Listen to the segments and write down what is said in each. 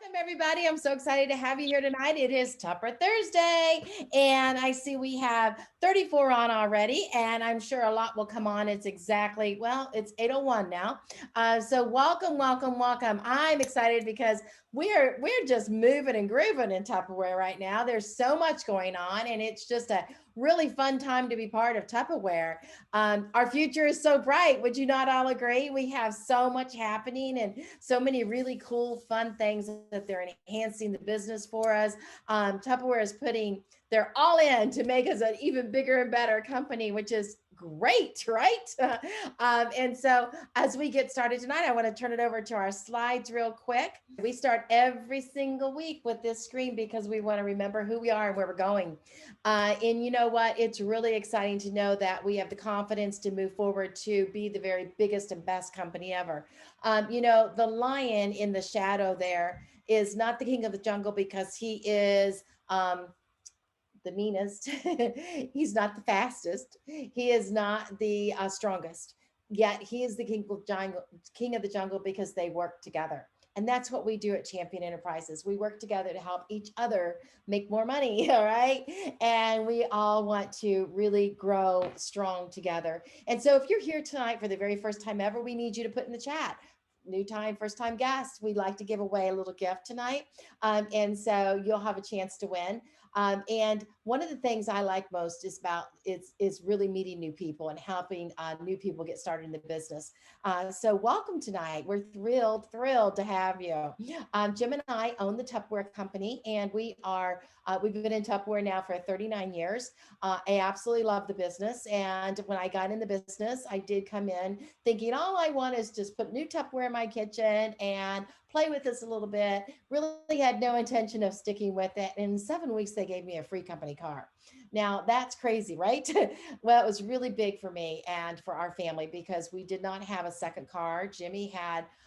Welcome, everybody. I'm so excited to have you here tonight. It is Tupper Thursday, and I see we have 34 on already, and I'm sure a lot will come on. It's 8:01 now. So welcome, welcome, welcome. I'm excited because we're just moving and grooving in Tupperware right now. There's so much going on, and it's just a really fun time to be part of Tupperware. Our future is so bright. Would you not all agree? We have so much happening and so many really cool, fun things that they're enhancing the business for us. Tupperware is putting they're all in to make us an even bigger and better company, which is great, right? And so, as we get started tonight, I want to turn it over to our slides real quick. We start every single week with this screen because we want to remember who we are and where we're going. And you know what? It's really exciting to know that we have the confidence to move forward to be the very biggest and best company ever. The lion in the shadow there is not the king of the jungle because he is the meanest. He's not the fastest. He is not the strongest. Yet he is the king of the jungle because they work together. And that's what we do at Champion Enterprises. We work together to help each other make more money. All right. And we all want to really grow strong together. And so if you're here tonight for the very first time ever, we need you to put in the chat new time, first time guest. We'd like to give away a little gift tonight. And so you'll have a chance to win. And one of the things I like most is really meeting new people and helping new people get started in the business. So welcome tonight. We're thrilled to have you. Jim and I own the Tupperware company, and we've been in Tupperware now for 39 years. I absolutely love the business, and when I got in the business, I did come in thinking all I want is just put new Tupperware in my kitchen and play with this a little bit. Really had no intention of sticking with it. In 7 weeks, they gave me a free company car. Now that's crazy, right? Well, it was really big for me and for our family because we did not have a second car.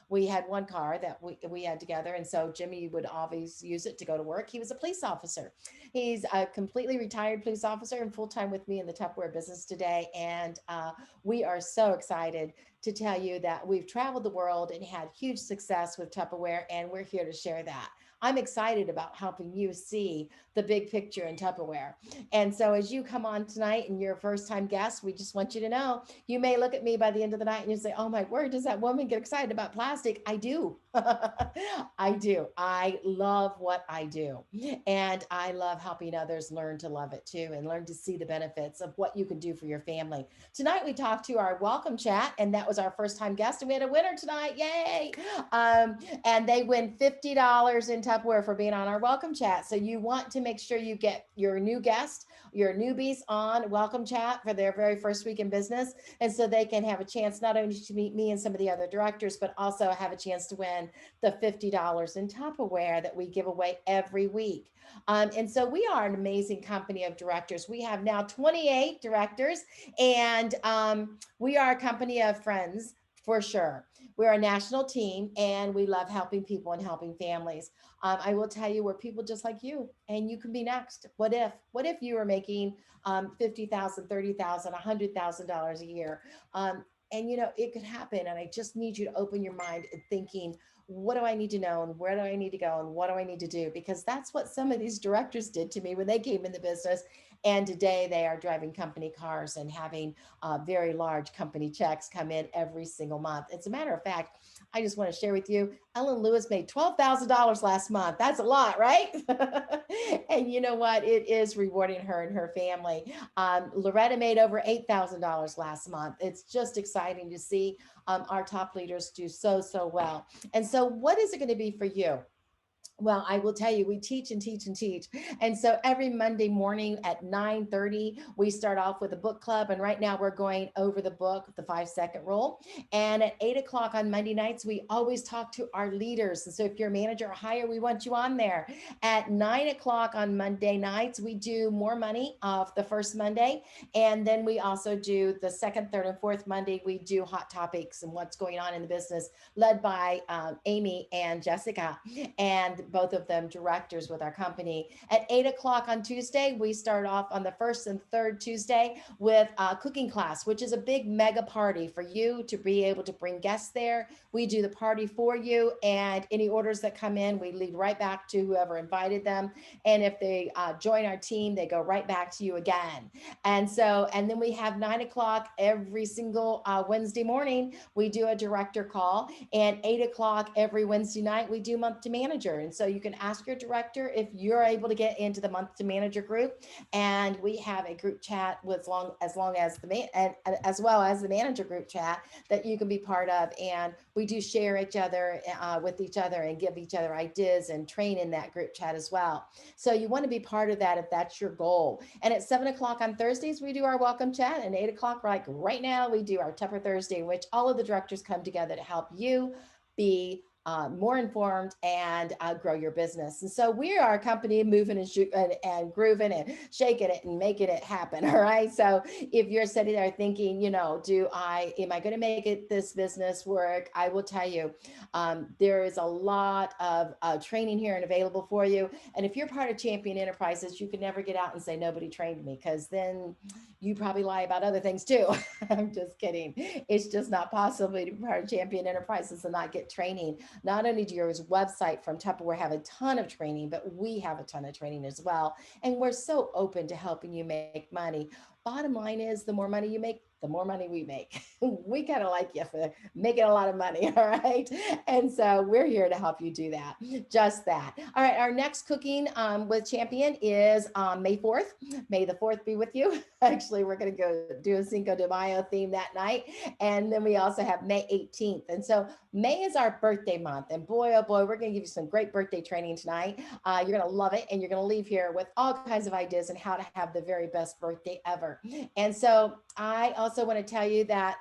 We had one car that we had together. And so Jimmy would always use it to go to work. He was a police officer. He's a completely retired police officer and full-time with me in the Tupperware business today. And we are so excited to tell you that we've traveled the world and had huge success with Tupperware, and we're here to share that. I'm excited about helping you see the big picture in Tupperware. And so as you come on tonight and you're a first time guest, we just want you to know, you may look at me by the end of the night and you say, oh my word, does that woman get excited about plastic? I do. I do. I love what I do. And I love helping others learn to love it too and learn to see the benefits of what you can do for your family. Tonight we talked to our welcome chat, and that was our first time guest, and we had a winner tonight. Yay. And they win $50 in Tupperware for being on our welcome chat. So you want to make sure you get your new guest, your newbies on welcome chat for their very first week in business. And so they can have a chance not only to meet me and some of the other directors, but also have a chance to win the $50 in Tupperware that we give away every week. And so we are an amazing company of directors. We have now 28 directors, and we are a company of friends for sure. We're a national team, and we love helping people and helping families. I will tell you, we're people just like you, and you can be next. What if you were making $50,000, $30,000, $100,000 a year? And it could happen. And I just need you to open your mind and thinking, what do I need to know, and where do I need to go, and what do I need to do? Because that's what some of these directors did to me when they came in the business. And today they are driving company cars and having very large company checks come in every single month. As a matter of fact, I just want to share with you, Ellen Lewis made $12,000 last month. That's a lot, right? And you know what? It is rewarding her and her family. Loretta made over $8,000 last month. It's just exciting to see our top leaders do so well. And so what is it going to be for you? Well, I will tell you, we teach and teach and teach. And so every Monday morning at 9:30, we start off with a book club. And right now we're going over the book, The 5-Second Rule. And at 8 o'clock on Monday nights, we always talk to our leaders. And so if you're a manager or higher, we want you on there. At 9 o'clock on Monday nights, we do more money of the first Monday. And then we also do the second, third, and fourth Monday, we do hot topics and what's going on in the business, led by Amy and Jessica. And both of them directors with our company. At 8 o'clock on Tuesday, we start off on the first and third Tuesday with a cooking class, which is a big mega party for you to be able to bring guests there. We do the party for you, and any orders that come in, we lead right back to whoever invited them. And if they join our team, they go right back to you again. And then we have 9 o'clock every single Wednesday morning. We do a director call, and 8 o'clock every Wednesday night we do month to manager. And so you can ask your director if you're able to get into the month to manager group, and we have a group chat with as long as the man and as well as the manager group chat that you can be part of. And we do share each other with each other and give each other ideas and train in that group chat as well. So you want to be part of that if that's your goal. And at 7 o'clock on Thursdays, we do our welcome chat. And 8 o'clock, like right now, we do our Tupper Thursday, in which all of the directors come together to help you be more informed and grow your business. And so we are a company moving and grooving and shaking it and making it happen. All right. So if you're sitting there thinking, am I going to make this business work? I will tell you, there is a lot of training here and available for you. And if you're part of Champion Enterprises, you can never get out and say nobody trained me, because then you probably lie about other things too. I'm just kidding. It's just not possible to be part of Champion Enterprises and not get training. Not only do your website from Tupperware have a ton of training, but we have a ton of training as well. And we're so open to helping you make money. Bottom line is, the more money you make, the more money we make. We kind of like you for making a lot of money. All right. And so we're here to help you do that. Just that. All right. Our next cooking with Champion is May 4th. May the 4th be with you. Actually, we're going to go do a Cinco de Mayo theme that night. And then we also have May 18th. And so May is our birthday month. And boy, oh boy, we're going to give you some great birthday training tonight. You're going to love it. And you're going to leave here with all kinds of ideas on how to have the very best birthday ever. And so I also want to tell you that,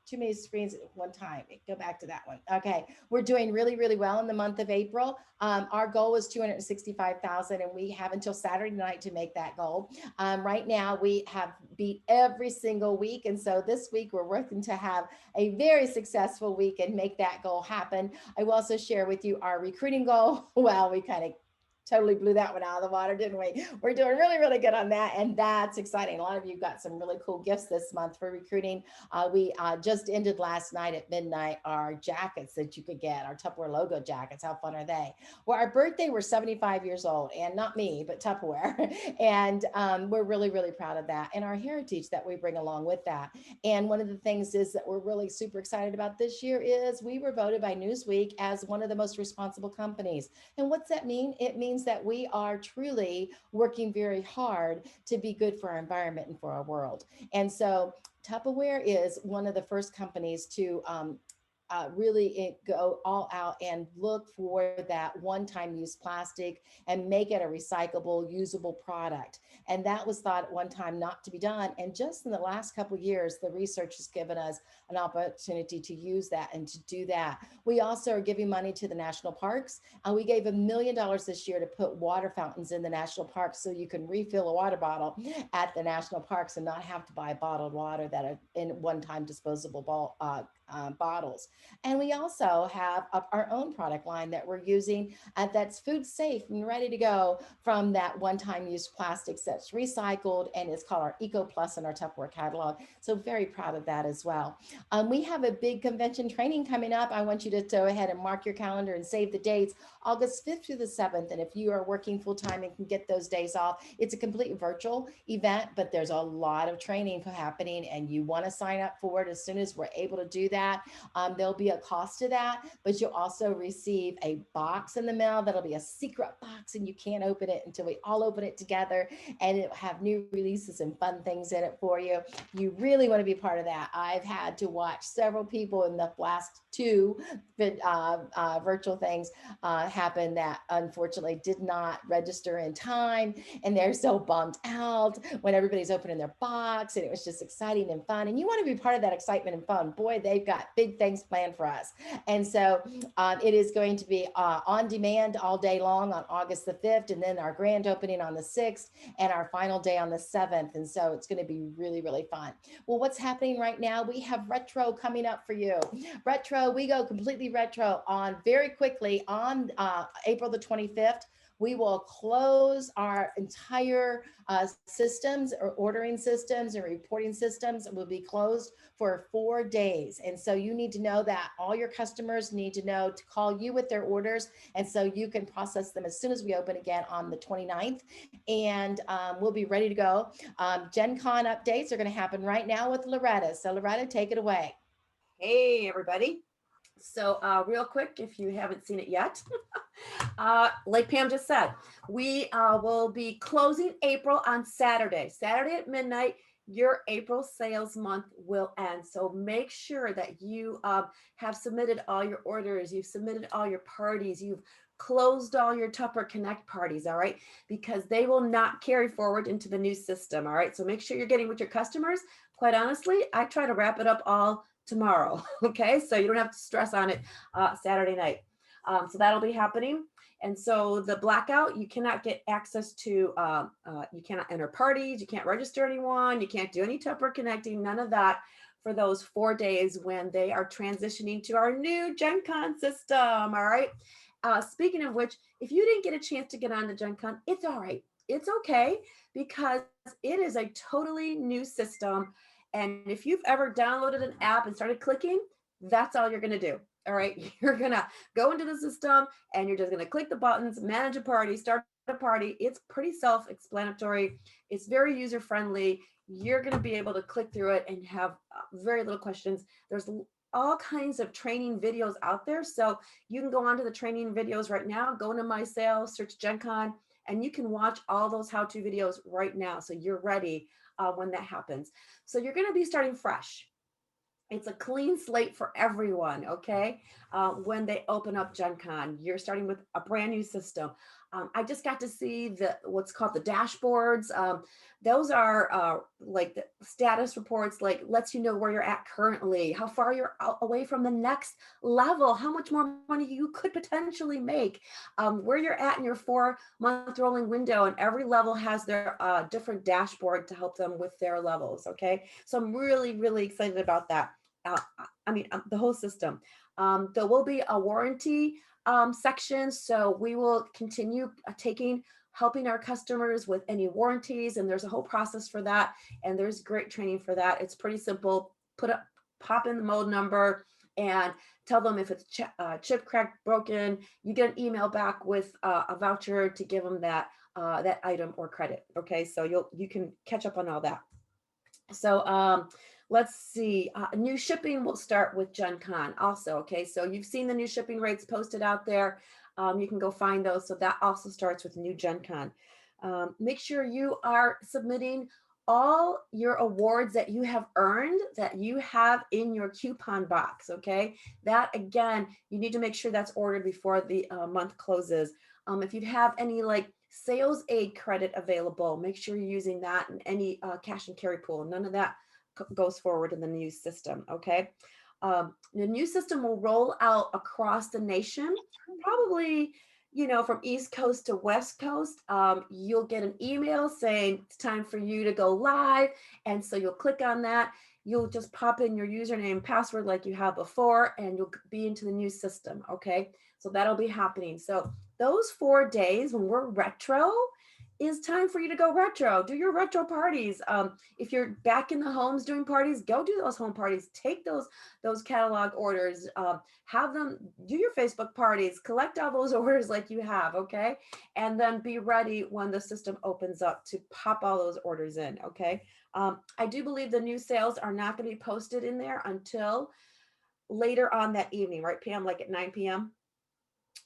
too many screens at one time. Go back to that one. Okay. We're doing really, really well in the month of April. Our goal is 265,000, and we have until Saturday night to make that goal. Right now we have beat every single week. And so this week we're working to have a very successful week and make that goal happen. I will also share with you our recruiting goal. Well, we kind of totally blew that one out of the water, didn't we? We're doing really, really good on that. And that's exciting. A lot of you got some really cool gifts this month for recruiting. We just ended last night at midnight our jackets that you could get, our Tupperware logo jackets. How fun are they? Well, our birthday, we're 75 years old, and not me, but Tupperware. And we're really, really proud of that, and our heritage that we bring along with that. And one of the things is that we're really super excited about this year is we were voted by Newsweek as one of the most responsible companies. And what's that mean? It means that we are truly working very hard to be good for our environment and for our world. And so Tupperware is one of the first companies to really go all out and look for that one-time use plastic and make it a recyclable, usable product. And that was thought at one time not to be done. And just in the last couple of years, the research has given us an opportunity to use that and to do that. We also are giving money to the national parks. And we gave $1 million this year to put water fountains in the national parks so you can refill a water bottle at the national parks and not have to buy bottled water that are in one-time disposable bottles. And we also have our own product line that we're using that's food safe and ready to go from that one-time use plastics that's recycled, and it's called our Eco Plus in our Tupperware catalog. So very proud of that as well. We have a big convention training coming up. I want you to go ahead and mark your calendar and save the dates, August 5th through the 7th. And if you are working full-time and can get those days off, it's a complete virtual event, but there's a lot of training happening, and you want to sign up for it as soon as we're able to do that. There'll be a cost to that, but you'll also receive a box in the mail that'll be a secret box, and you can't open it until we all open it together, and it'll have new releases and fun things in it for you. You really want to be part of that. I've had to watch several people in the last two virtual things happen that unfortunately did not register in time, and they're so bummed out when everybody's opening their box, and it was just exciting and fun, and you want to be part of that excitement and fun. Boy, they've got big things planned for us. And so it is going to be on demand all day long on August the 5th, and then our grand opening on the 6th, and our final day on the 7th. And so it's going to be really, really fun. Well, what's happening right now? We have retro coming up for you. Retro, we go completely retro on very quickly on April the 25th. We will close our entire systems or ordering systems and reporting systems will be closed for 4 days. And so you need to know that all your customers need to know to call you with their orders. And so you can process them as soon as we open again on the 29th. And we'll be ready to go. Gen Con updates are going to happen right now with Loretta. So Loretta, take it away. Hey, everybody. So, real quick, if you haven't seen it yet, like Pam just said, we will be closing April on Saturday. Saturday at midnight, your April sales month will end. So make sure that you have submitted all your orders, you've submitted all your parties, you've closed all your Tupper Connect parties, all right? Because they will not carry forward into the new system, all right? So make sure you're getting with your customers. Quite honestly, I try to wrap it up all tomorrow, okay? So you don't have to stress on it Saturday night. So that'll be happening. And so the blackout, you cannot get access to, you cannot enter parties, you can't register anyone, you can't do any Tupper connecting, none of that for those 4 days when they are transitioning to our new Gen Con system, all right? Speaking of which, if you didn't get a chance to get on the Gen Con, it's all right. It's okay because it is a totally new system. And if you've ever downloaded an app and started clicking, that's all you're going to do. All right. You're going to go into the system and you're just going to click the buttons, manage a party, start a party. It's pretty self explanatory. It's very user friendly. You're going to be able to click through it and have very little questions. There's all kinds of training videos out there. So you can go onto the training videos right now, go into My Sales, search Gen Con, and you can watch all those how-to videos right now. So you're ready when that happens. So you're going to be starting fresh. It's a clean slate for everyone, okay? When they open up Gen Con, you're starting with a brand new system. I just got to see what's called the dashboards. Those are like the status reports, like lets you know where you're at currently, how far you're away from the next level, how much more money you could potentially make, where you're at in your 4-month rolling window, and every level has their different dashboard to help them with their levels, okay? So I'm really, really excited about that. The whole system. There will be a warranty section. So we will continue helping our customers with any warranties. And there's a whole process for that. And there's great training for that. It's pretty simple. Pop in the mode number and tell them if it's chip cracked, broken. You get an email back with a voucher to give them that item or credit. Okay. So you can catch up on all that. So let's see. New shipping will start with Gen Con also. Okay, so you've seen the new shipping rates posted out there. You can go find those. So that also starts with new Gen Con. Make sure you are submitting all your awards that you have earned, that you have in your coupon box. Okay, that again, you need to make sure that's ordered before the month closes. If you have any like sales aid credit available, make sure you're using that in any cash and carry pool. None of that goes forward in the new system, okay? The new system will roll out across the nation, probably, from East Coast to West Coast. You'll get an email saying it's time for you to go live. And so you'll click on that. You'll just pop in your username and password like you have before, and you'll be into the new system, okay? So that'll be happening. So those 4 days when we're retro is time for you to go retro. Do your retro parties. If you're back in the homes doing parties, go do those home parties. Take those catalog orders. Have them do your Facebook parties. Collect all those orders like you have, okay? And then be ready when the system opens up to pop all those orders in, okay? I do believe the new sales are not going to be posted in there until later on that evening, right, Pam? Like at 9 p.m.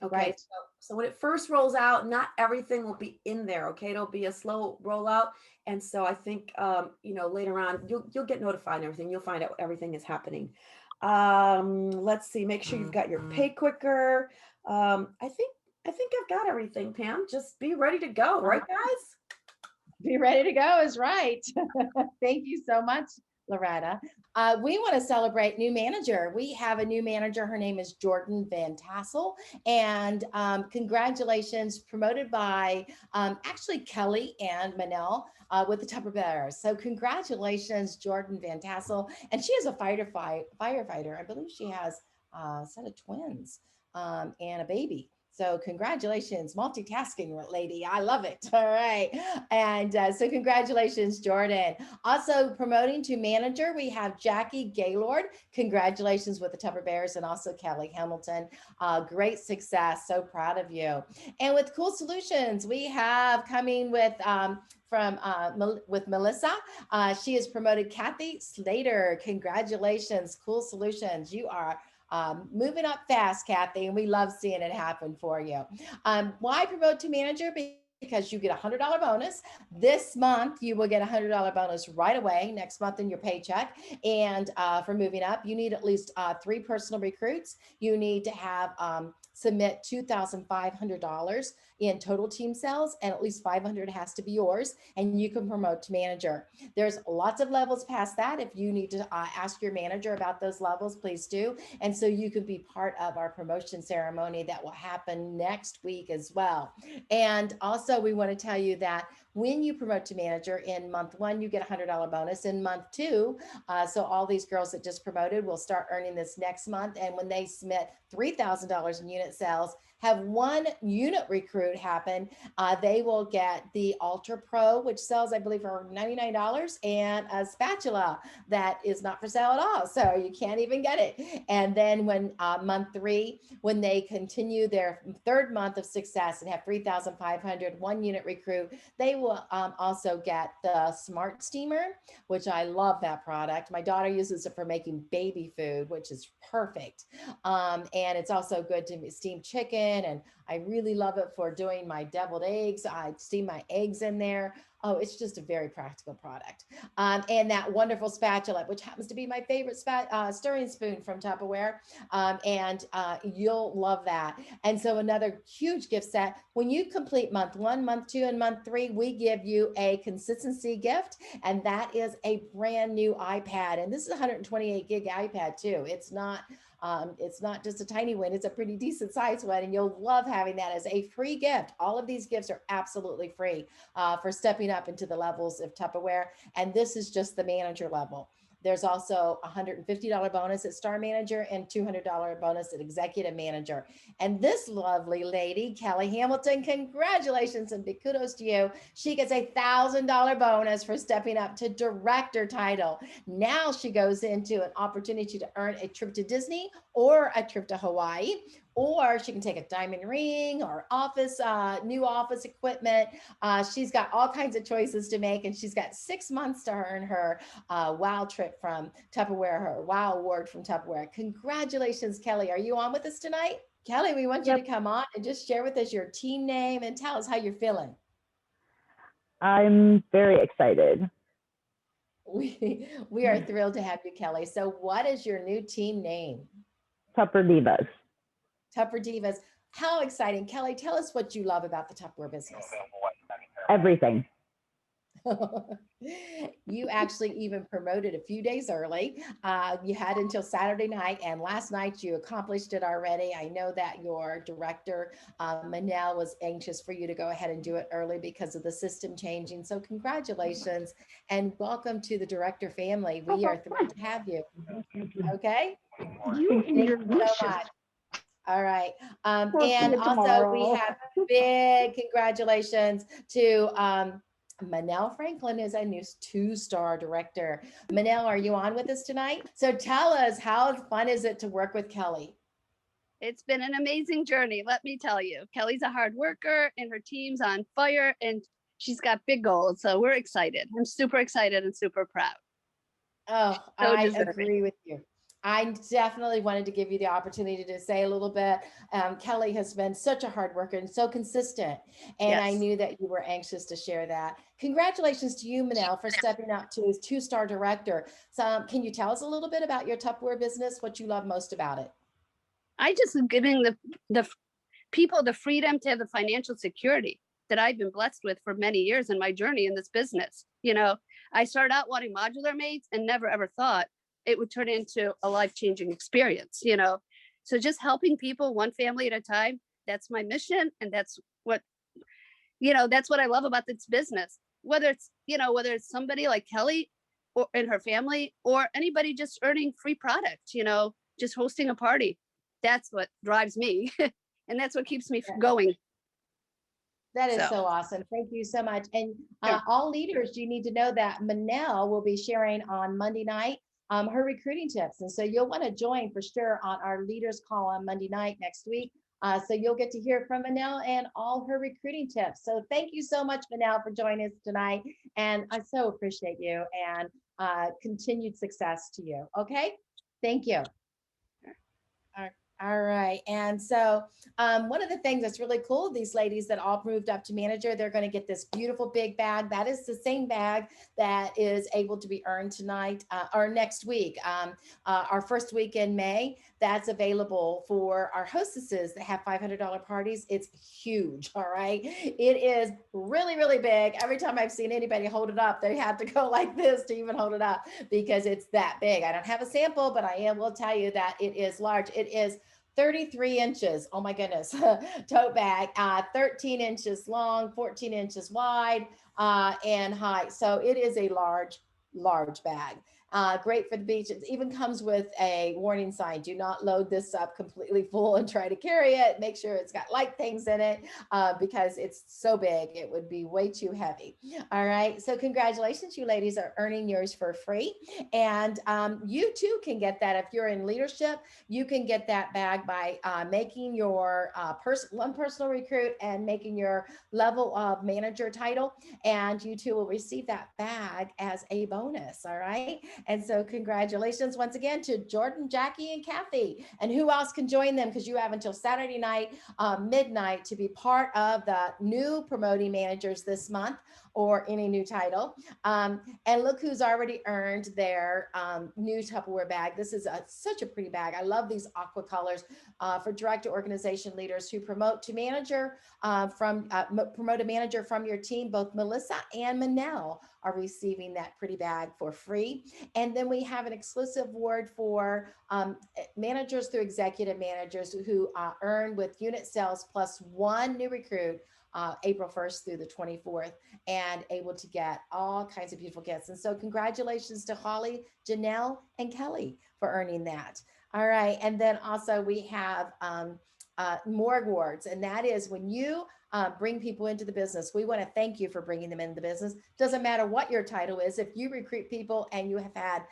Okay, Right. so when it first rolls out, not everything will be in there. Okay, it'll be a slow rollout, and so I think later on you'll get notified and everything. You'll find out everything is happening. Let's see. Make sure you've got your pay quicker. I think I've got everything, Pam. Just be ready to go, right, guys? Be ready to go is right. Thank you so much, Loretta. We want to celebrate new manager. We have a new manager. Her name is Jordan Van Tassel. And congratulations, promoted by actually Kelly and Manel with the Tupper Bears. So congratulations, Jordan Van Tassel. And she is a firefighter. I believe she has a set of twins and a baby. So congratulations, multitasking lady. I love it. All right. And so congratulations, Jordan. Also promoting to manager, we have Jackie Gaylord. Congratulations with the Tupper Bears and also Kelly Hamilton. Great success. So proud of you. And with Cool Solutions, we have coming with with Melissa. She has promoted Kathy Slater. Congratulations, Cool Solutions. You are moving up fast, Kathy, and we love seeing it happen for you. Why promote to manager? Because you get a $100 bonus. This month, you will get a $100 bonus right away, next month in your paycheck. And for moving up, you need at least 3 personal recruits. You need to have submit $2,500 in total team sales, and at least 500 has to be yours, and you can promote to manager. There's lots of levels past that. If you need to ask your manager about those levels, please do. And so you can be part of our promotion ceremony that will happen next week as well. And also, we want to tell you that when you promote to manager in month 1, you get a $100 bonus. In month 2, so all these girls that just promoted will start earning this next month. And when they submit $3,000 in unit sales, have 1 unit recruit happen, they will get the Ultra Pro, which sells, I believe, for $99, and a spatula that is not for sale at all. So you can't even get it. And then when month 3, when they continue their 3rd month of success and have 3,500, 1 unit recruit, they will also get the Smart Steamer, which I love that product. My daughter uses it for making baby food, which is perfect. And it's also good to steam chicken. And I really love it for doing my deviled eggs. I steam my eggs in there. Oh, it's just a very practical product. And that wonderful spatula, which happens to be my favorite stirring spoon from Tupperware. And you'll love that. And so another huge gift set. When you complete month 1, month 2, and month 3, we give you a consistency gift. And that is a brand new iPad. And this is a 128 gig iPad too. It's not just a tiny one, it's a pretty decent sized one, and you'll love having that as a free gift. All of these gifts are absolutely free for stepping up into the levels of Tupperware. And this is just the manager level. There's also a $150 bonus at Star Manager and $200 bonus at Executive Manager. And this lovely lady, Kelly Hamilton, congratulations and big kudos to you. She gets a $1,000 bonus for stepping up to Director title. Now she goes into an opportunity to earn a trip to Disney or a trip to Hawaii, or she can take a diamond ring or new office equipment. She's got all kinds of choices to make, and she's got 6 months to earn her WOW trip from Tupperware, her WOW award from Tupperware. Congratulations, Kelly. Are you on with us tonight? Kelly, we want you to come on and just share with us your team name and tell us how you're feeling. I'm very excited. We are thrilled to have you, Kelly. So what is your new team name? Tupper Divas. Tupper Divas. How exciting. Kelly, tell us what you love about the Tupperware business. Everything. You actually even promoted a few days early. You had until Saturday night, and last night you accomplished it already. I know that your director, Manel, was anxious for you to go ahead and do it early because of the system changing. So congratulations and welcome to the director family. We are thrilled to have you. Okay? Thank you so much. All right. And also we have big congratulations to Manel Franklin is a new 2-star director. Manel, are you on with us tonight? So tell us, how fun is it to work with Kelly? It's been an amazing journey, let me tell you. Kelly's a hard worker and her team's on fire and she's got big goals. So we're excited. I'm super excited and super proud. Oh, I agree with you. I definitely wanted to give you the opportunity to say a little bit. Kelly has been such a hard worker and so consistent. And yes, I knew that you were anxious to share that. Congratulations to you, Manel, for stepping up to 2-star director. So can you tell us a little bit about your Tupperware business, what you love most about it? I just am giving the people the freedom to have the financial security that I've been blessed with for many years in my journey in this business. You know, I started out wanting modular maids and never ever thought it would turn into a life-changing experience, you know. So just helping people one family at a time, that's my mission. And that's what, you know, that's what I love about this business. Whether it's, you know, whether it's somebody like Kelly or and her family, or anybody just earning free product, you know, just hosting a party. That's what drives me. And that's what keeps me going. That is So so awesome. Thank you so much. And Sure. all leaders, you need to know that Manel will be sharing on Monday night her recruiting tips. And so you'll want to join for sure on our leaders call on Monday night next week. So you'll get to hear from Manel and all her recruiting tips. So thank you so much, Manel, for joining us tonight. And I so appreciate you, and continued success to you. Okay. Thank you. All right. And so one of the things that's really cool, these ladies that all moved up to manager, they're going to get this beautiful big bag. That is the same bag that is able to be earned tonight or next week. Our first week in May, that's available for our hostesses that have $500 parties. It's huge. All right. It is really, really big. Every time I've seen anybody hold it up, they have to go like this to even hold it up because it's that big. I don't have a sample, but I will tell you that it is large. It is 33 inches. Oh my goodness. Tote bag, 13 inches long, 14 inches wide, and height. So it is a large, large bag. Great for the beach. It even comes with a warning sign. Do not load this up completely full and try to carry it. Make sure it's got light things in it because it's so big. It would be way too heavy. All right. So congratulations. You ladies are earning yours for free. And you too can get that if you're in leadership. You can get that bag by making your one personal recruit and making your level of manager title. And you too will receive that bag as a bonus. All right. And so congratulations once again to Jordan, Jackie, and Kathy. And who else can join them? Because you have until Saturday night, midnight, to be part of the new promoting managers this month or any new title. And look who's already earned their new Tupperware bag. This is such a pretty bag. I love these aqua colors for director organization leaders who promote to manager promote a manager from your team. Both Melissa and Manel are receiving that pretty bag for free. And then we have an exclusive award for managers through executive managers who earn with unit sales plus one new recruit April 1st through the 24th, and able to get all kinds of beautiful gifts. And so congratulations to Holly, Janelle, and Kelly for earning that. All right. And then also we have more awards, and that is when you bring people into the business. We want to thank you for bringing them into the business. Doesn't matter what your title is. If you recruit people and you have had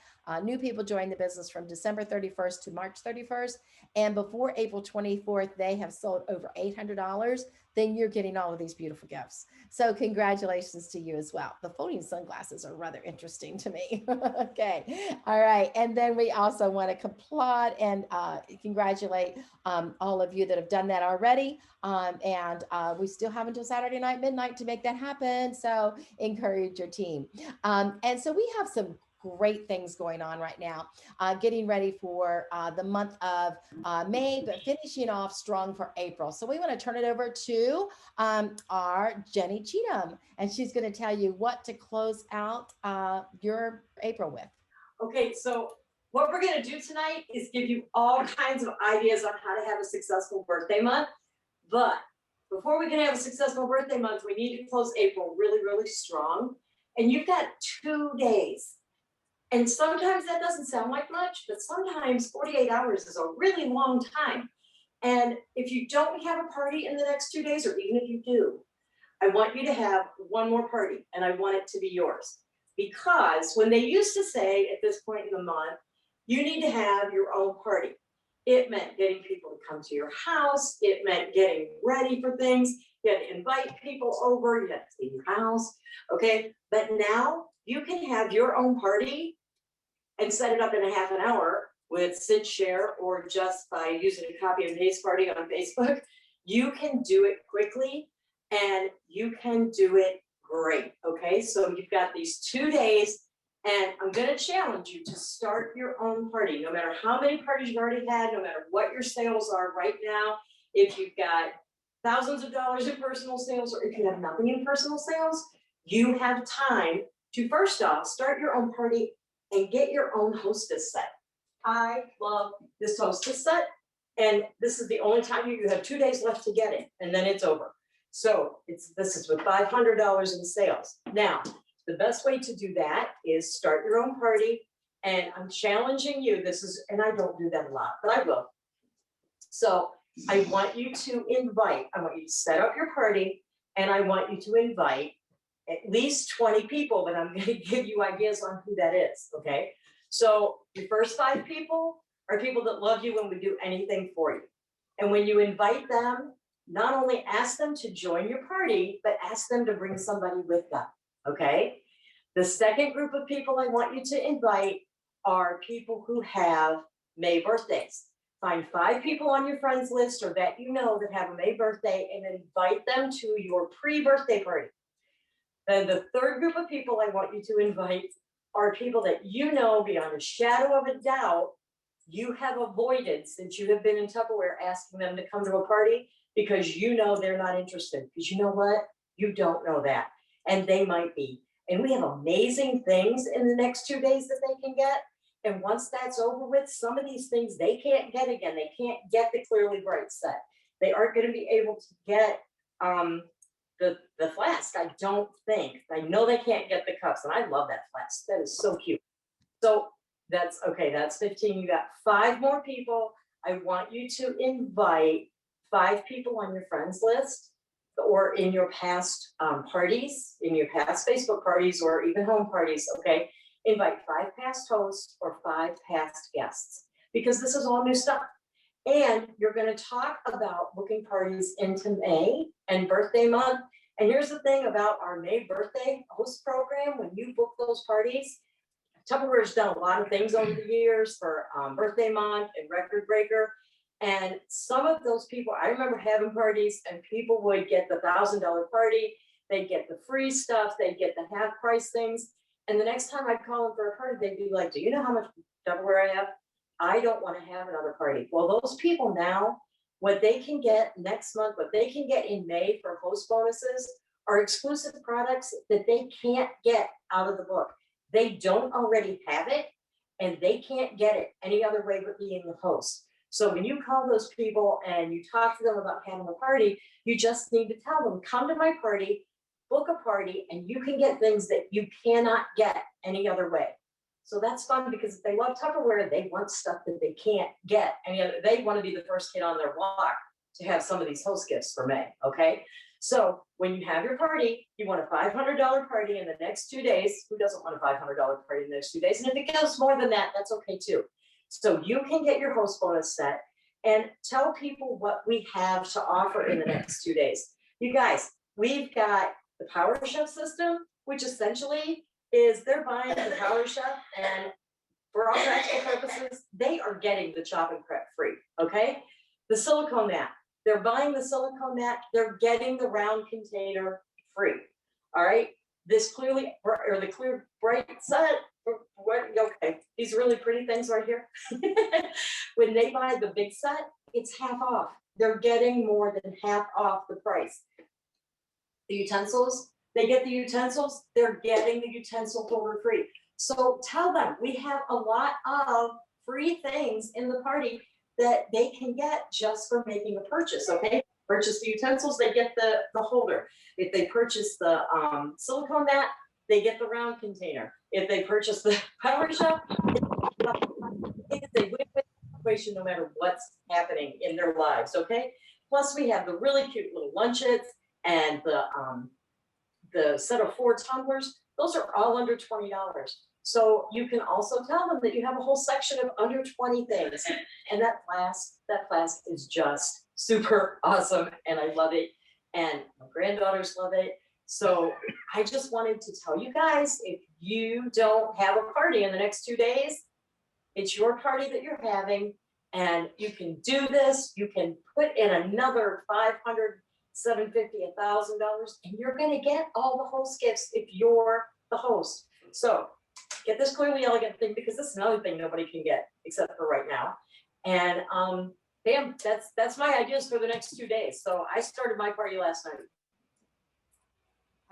new people join the business from December 31st to March 31st, and before April 24th, they have sold over $800, then you're getting all of these beautiful gifts. So congratulations to you as well. The folding sunglasses are rather interesting to me. Okay. All right. And then we also want to applaud and congratulate all of you that have done that already. And we still have until Saturday night, midnight to make that happen. So encourage your team. And so we have some great things going on right now, getting ready for the month of May, but finishing off strong for April. So we want to turn it over to our Jenny Cheatham, and she's going to tell you what to close out your April with. Okay, so what we're going to do tonight is give you all kinds of ideas on how to have a successful birthday month. But before we can have a successful birthday month, we need to close April really, really strong. And you've got 2 days. And sometimes that doesn't sound like much, but sometimes 48 hours is a really long time. And if you don't have a party in the next 2 days, or even if you do, I want you to have one more party, and I want it to be yours. Because when they used to say at this point in the month, you need to have your own party, it meant getting people to come to your house. It meant getting ready for things. You had to invite people over. You had to clean your house. Okay. But now you can have your own party and set it up in a half an hour with Sid Share, or just by using a copy and paste party on Facebook. You can do it quickly and you can do it great. Okay. So you've got these 2 days, and I'm going to challenge you to start your own party, no matter how many parties you've already had, no matter what your sales are right now. If you've got thousands of dollars in personal sales, or if you have nothing in personal sales, you have time to first off, start your own party and get your own hostess set. I love this hostess set. And this is the only time you have 2 days left to get it, and then it's over. So this is with $500 in sales. Now, the best way to do that is start your own party. And I'm challenging you, and I don't do that a lot, but I will. So I want you to set up your party, and I want you to invite at least 20 people, but I'm going to give you ideas on who that is, okay? So your first 5 people are people that love you when we do anything for you. And when you invite them, not only ask them to join your party, but ask them to bring somebody with them, okay? The second group of people I want you to invite are people who have May birthdays. Find 5 people on your friends list or that you know that have a May birthday and invite them to your pre-birthday party. Then the third group of people I want you to invite are people that you know beyond a shadow of a doubt you have avoided since you have been in Tupperware asking them to come to a party because you know they're not interested. Because you know what? You don't know that. And they might be. And we have amazing things in the next 2 days that they can get. And once that's over with, some of these things they can't get again. They can't get the Clearly Bright set. They aren't going to be able to get the flask, I don't think. I know they can't get the cups, and I love that flask. That is so cute. So that's okay. That's 15. You got 5 more people. I want you to invite 5 people on your friends list or in your past parties, in your past Facebook parties or even home parties, okay? Invite 5 past hosts or 5 past guests because this is all new stuff. And you're going to talk about booking parties into May and birthday month. And here's the thing about our May birthday host program. When you book those parties, Tupperware's done a lot of things over the years for birthday month and record breaker. And some of those people, I remember having parties and people would get the $1,000 party. They'd get the free stuff. They'd get the half price things. And the next time I'd call them for a party, they'd be like, do you know how much Tupperware I have? I don't want to have another party. Well, those people now, what they can get next month, what they can get in May for host bonuses are exclusive products that they can't get out of the book. They don't already have it and they can't get it any other way but being the host. So when you call those people and you talk to them about having a party, you just need to tell them, come to my party, book a party, and you can get things that you cannot get any other way. So that's fun because if they love Tupperware, they want stuff that they can't get any other. They want to be the first kid on their block to have some of these host gifts for May, okay? So when you have your party, you want a $500 party in the next 2 days. Who doesn't want a $500 party in the next 2 days? And if it goes more than that, that's okay too. So you can get your host bonus set and tell people what we have to offer in the next 2 days. You guys, we've got the Power Chef system, which essentially is they're buying the Power Chef, and for all practical purposes, they are getting the chop and prep free, okay? The silicone mat, they're buying the silicone mat, they're getting the round container free, all right? This Clearly, or the Clear Bright set, okay, these really pretty things right here. When they buy the big set, it's half off. They're getting more than half off the price. The utensils, they get the utensils, they're getting the utensil holder free. So tell them we have a lot of free things in the party that they can get just for making a purchase, okay? Purchase the utensils, they get the holder. If they purchase the silicone mat, they get the round container. If they purchase the Power Chef, it's a win-win situation no matter what's happening in their lives, okay? Plus we have the really cute little lunchettes and the set of 4 tumblers. Those are all under $20. So you can also tell them that you have a whole section of under 20 things. And that flask is just super awesome. And I love it. And my granddaughters love it. So I just wanted to tell you guys, if you don't have a party in the next 2 days, it's your party that you're having. And you can do this. You can put in another $500, $750, $1,000, and you're going to get all the host gifts if you're the host. So get this Clearly Elegant thing, because this is another thing nobody can get except for right now. And bam, that's my ideas for the next 2 days. So I started my party last night.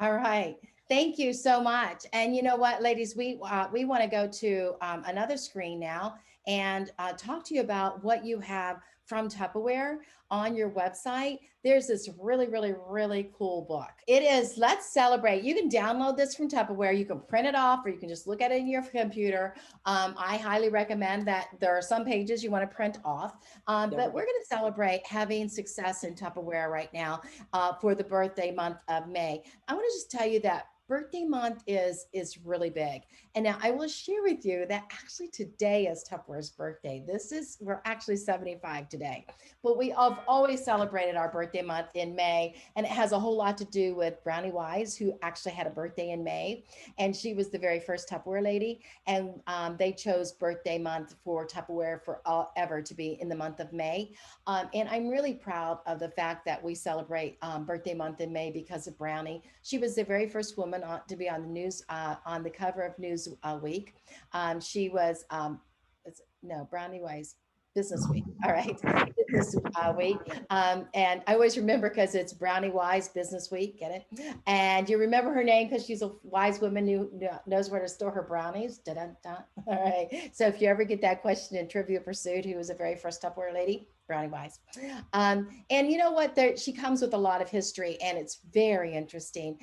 All right. Thank you so much. And you know what, ladies, we want to go to another screen now and talk to you about what you have from Tupperware on your website. There's this really, really, really cool book. It is Let's Celebrate. You can download this from Tupperware. You can print it off, or you can just look at it in your computer. I highly recommend that. There are some pages you want to print off, but we're going to celebrate having success in Tupperware right now for the birthday month of May. I want to just tell you that birthday month is really big. And now I will share with you that actually today is Tupperware's birthday. We're actually 75 today, but we have always celebrated our birthday month in May, and it has a whole lot to do with Brownie Wise, who actually had a birthday in May, and she was the very first Tupperware lady, and they chose birthday month for Tupperware for ever to be in the month of May. And I'm really proud of the fact that we celebrate birthday month in May because of Brownie. She was the very first woman to be on the news, on the cover of Newsweek. She was, no, Brownie Wise, Business Week. All right, Business Week. And I always remember because it's Brownie Wise Business Week. Get it? And you remember her name because she's a wise woman who knows where to store her brownies. Da-da-da. All right. So if you ever get that question in Trivia Pursuit, who was the very first Tupperware lady? Brownie Wise. And you know what? She comes with a lot of history, and it's very interesting.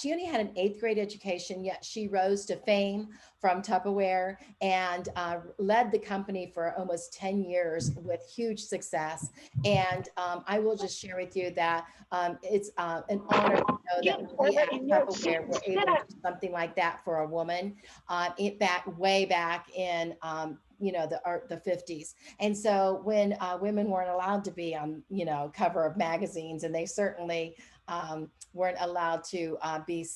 She only had an eighth grade education, yet she rose to fame from Tupperware and led the company for almost 10 years with huge success. And I will just share with you that it's an honor to know that we at Tupperware were able to do something like that for a woman way back in the 50s. And so when women weren't allowed to be on cover of magazines, and they certainly weren't allowed to be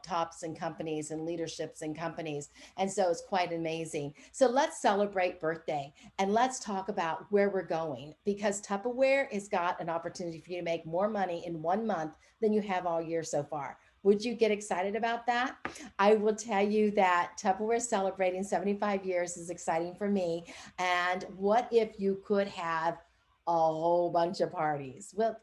tops in companies and leaderships in companies. And so it's quite amazing. So let's celebrate birthday, and let's talk about where we're going, because Tupperware has got an opportunity for you to make more money in 1 month than you have all year so far. Would you get excited about that? I will tell you that Tupperware celebrating 75 years is exciting for me. And what if you could have a whole bunch of parties? Well,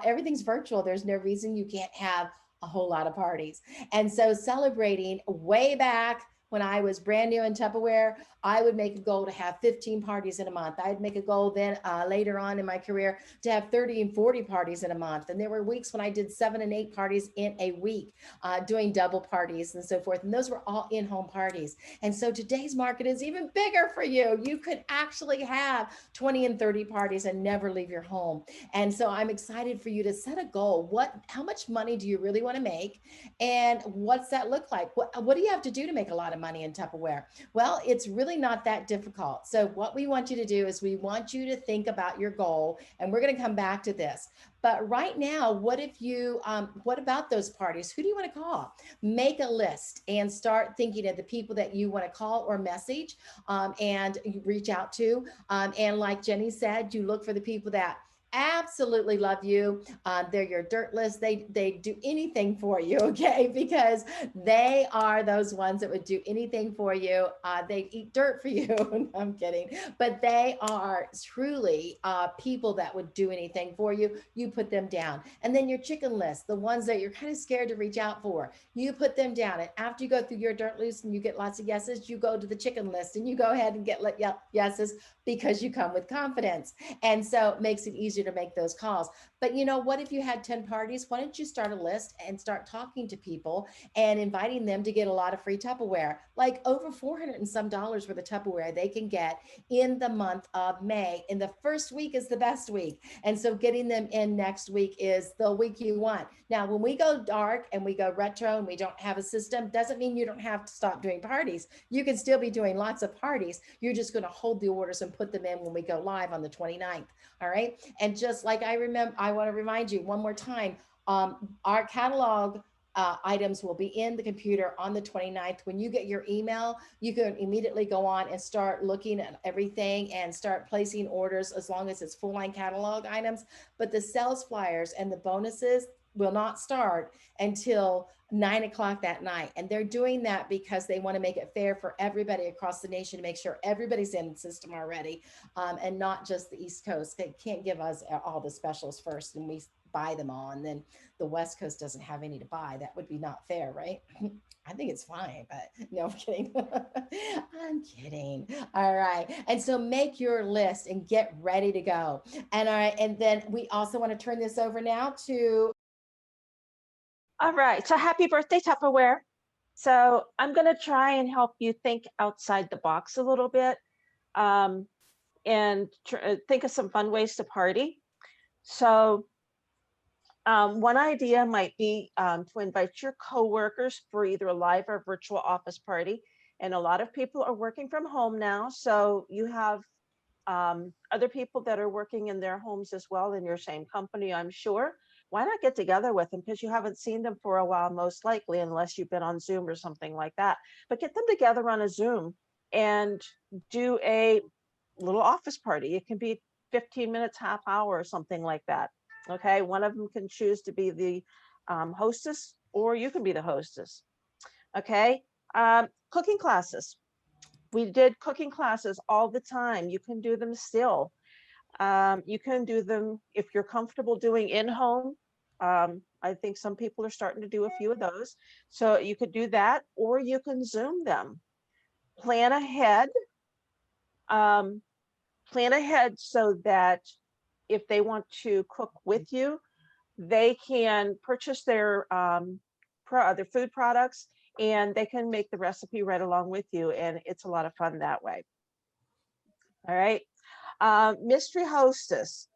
everything's virtual. There's no reason you can't have a whole lot of parties. And so celebrating way back when I was brand new in Tupperware, I would make a goal to have 15 parties in a month. I'd make a goal then later on in my career to have 30 and 40 parties in a month. And there were weeks when I did 7 and 8 parties in a week, doing double parties and so forth. And those were all in-home parties. And so today's market is even bigger for you. You could actually have 20 and 30 parties and never leave your home. And so I'm excited for you to set a goal. How much money do you really want to make? And what's that look like? What do you have to do to make a lot of money in Tupperware? Well, it's really not that difficult. So what we want you to do is we want you to think about your goal, and we're going to come back to this. But right now, what about those parties? Who do you want to call? Make a list and start thinking of the people that you want to call or message, and you reach out to. And like Jenny said, you look for the people that absolutely love you. They're your dirt list. They do anything for you, okay? Because they are those ones that would do anything for you. They'd eat dirt for you. No, I'm kidding. But they are truly people that would do anything for you. You put them down. And then your chicken list, the ones that you're kind of scared to reach out for, you put them down. And after you go through your dirt list and you get lots of yeses, you go to the chicken list and you go ahead and get yeses because you come with confidence. And so it makes it easier to make those calls. But what if you had 10 parties? Why don't you start a list and start talking to people and inviting them to get a lot of free Tupperware, like over $400 and some worth of Tupperware they can get in the month of May. And the first week is the best week. And so getting them in next week is the week you want. Now, when we go dark and we go retro and we don't have a system, doesn't mean you don't have to stop doing parties. You can still be doing lots of parties. You're just going to hold the orders and put them in when we go live on the 29th. All right. And just like I want to remind you one more time, our catalog items will be in the computer on the 29th. When you get your email, you can immediately go on and start looking at everything and start placing orders as long as it's full line catalog items. But the sales flyers and the bonuses, will not start until 9 o'clock that night. And they're doing that because they want to make it fair for everybody across the nation to make sure everybody's in the system already, and not just the East Coast. They can't give us all the specials first and we buy them all. And then the West Coast doesn't have any to buy. That would be not fair, right? I think it's fine, but no, I'm kidding. I'm kidding. All right. And so make your list and get ready to go. And all right. And then we also want to turn this over now to. All right, so happy birthday, Tupperware. So I'm gonna try and help you think outside the box a little bit, and think of some fun ways to party. So one idea might be to invite your coworkers for either a live or virtual office party. And a lot of people are working from home now, so you have other people that are working in their homes as well in your same company, I'm sure. Why not get together with them? Because you haven't seen them for a while, most likely, unless you've been on Zoom or something like that. But get them together on a Zoom and do a little office party. It can be 15 minutes, half hour, or something like that. Okay, one of them can choose to be the hostess, or you can be the hostess. Okay, cooking classes. We did cooking classes all the time. You can do them still. You can do them if you're comfortable doing in-home. I think some people are starting to do a few of those. So you could do that, or you can Zoom them. Plan ahead. Plan ahead so that if they want to cook with you, they can purchase their food products and they can make the recipe right along with you. And it's a lot of fun that way. All right. Mystery hostess.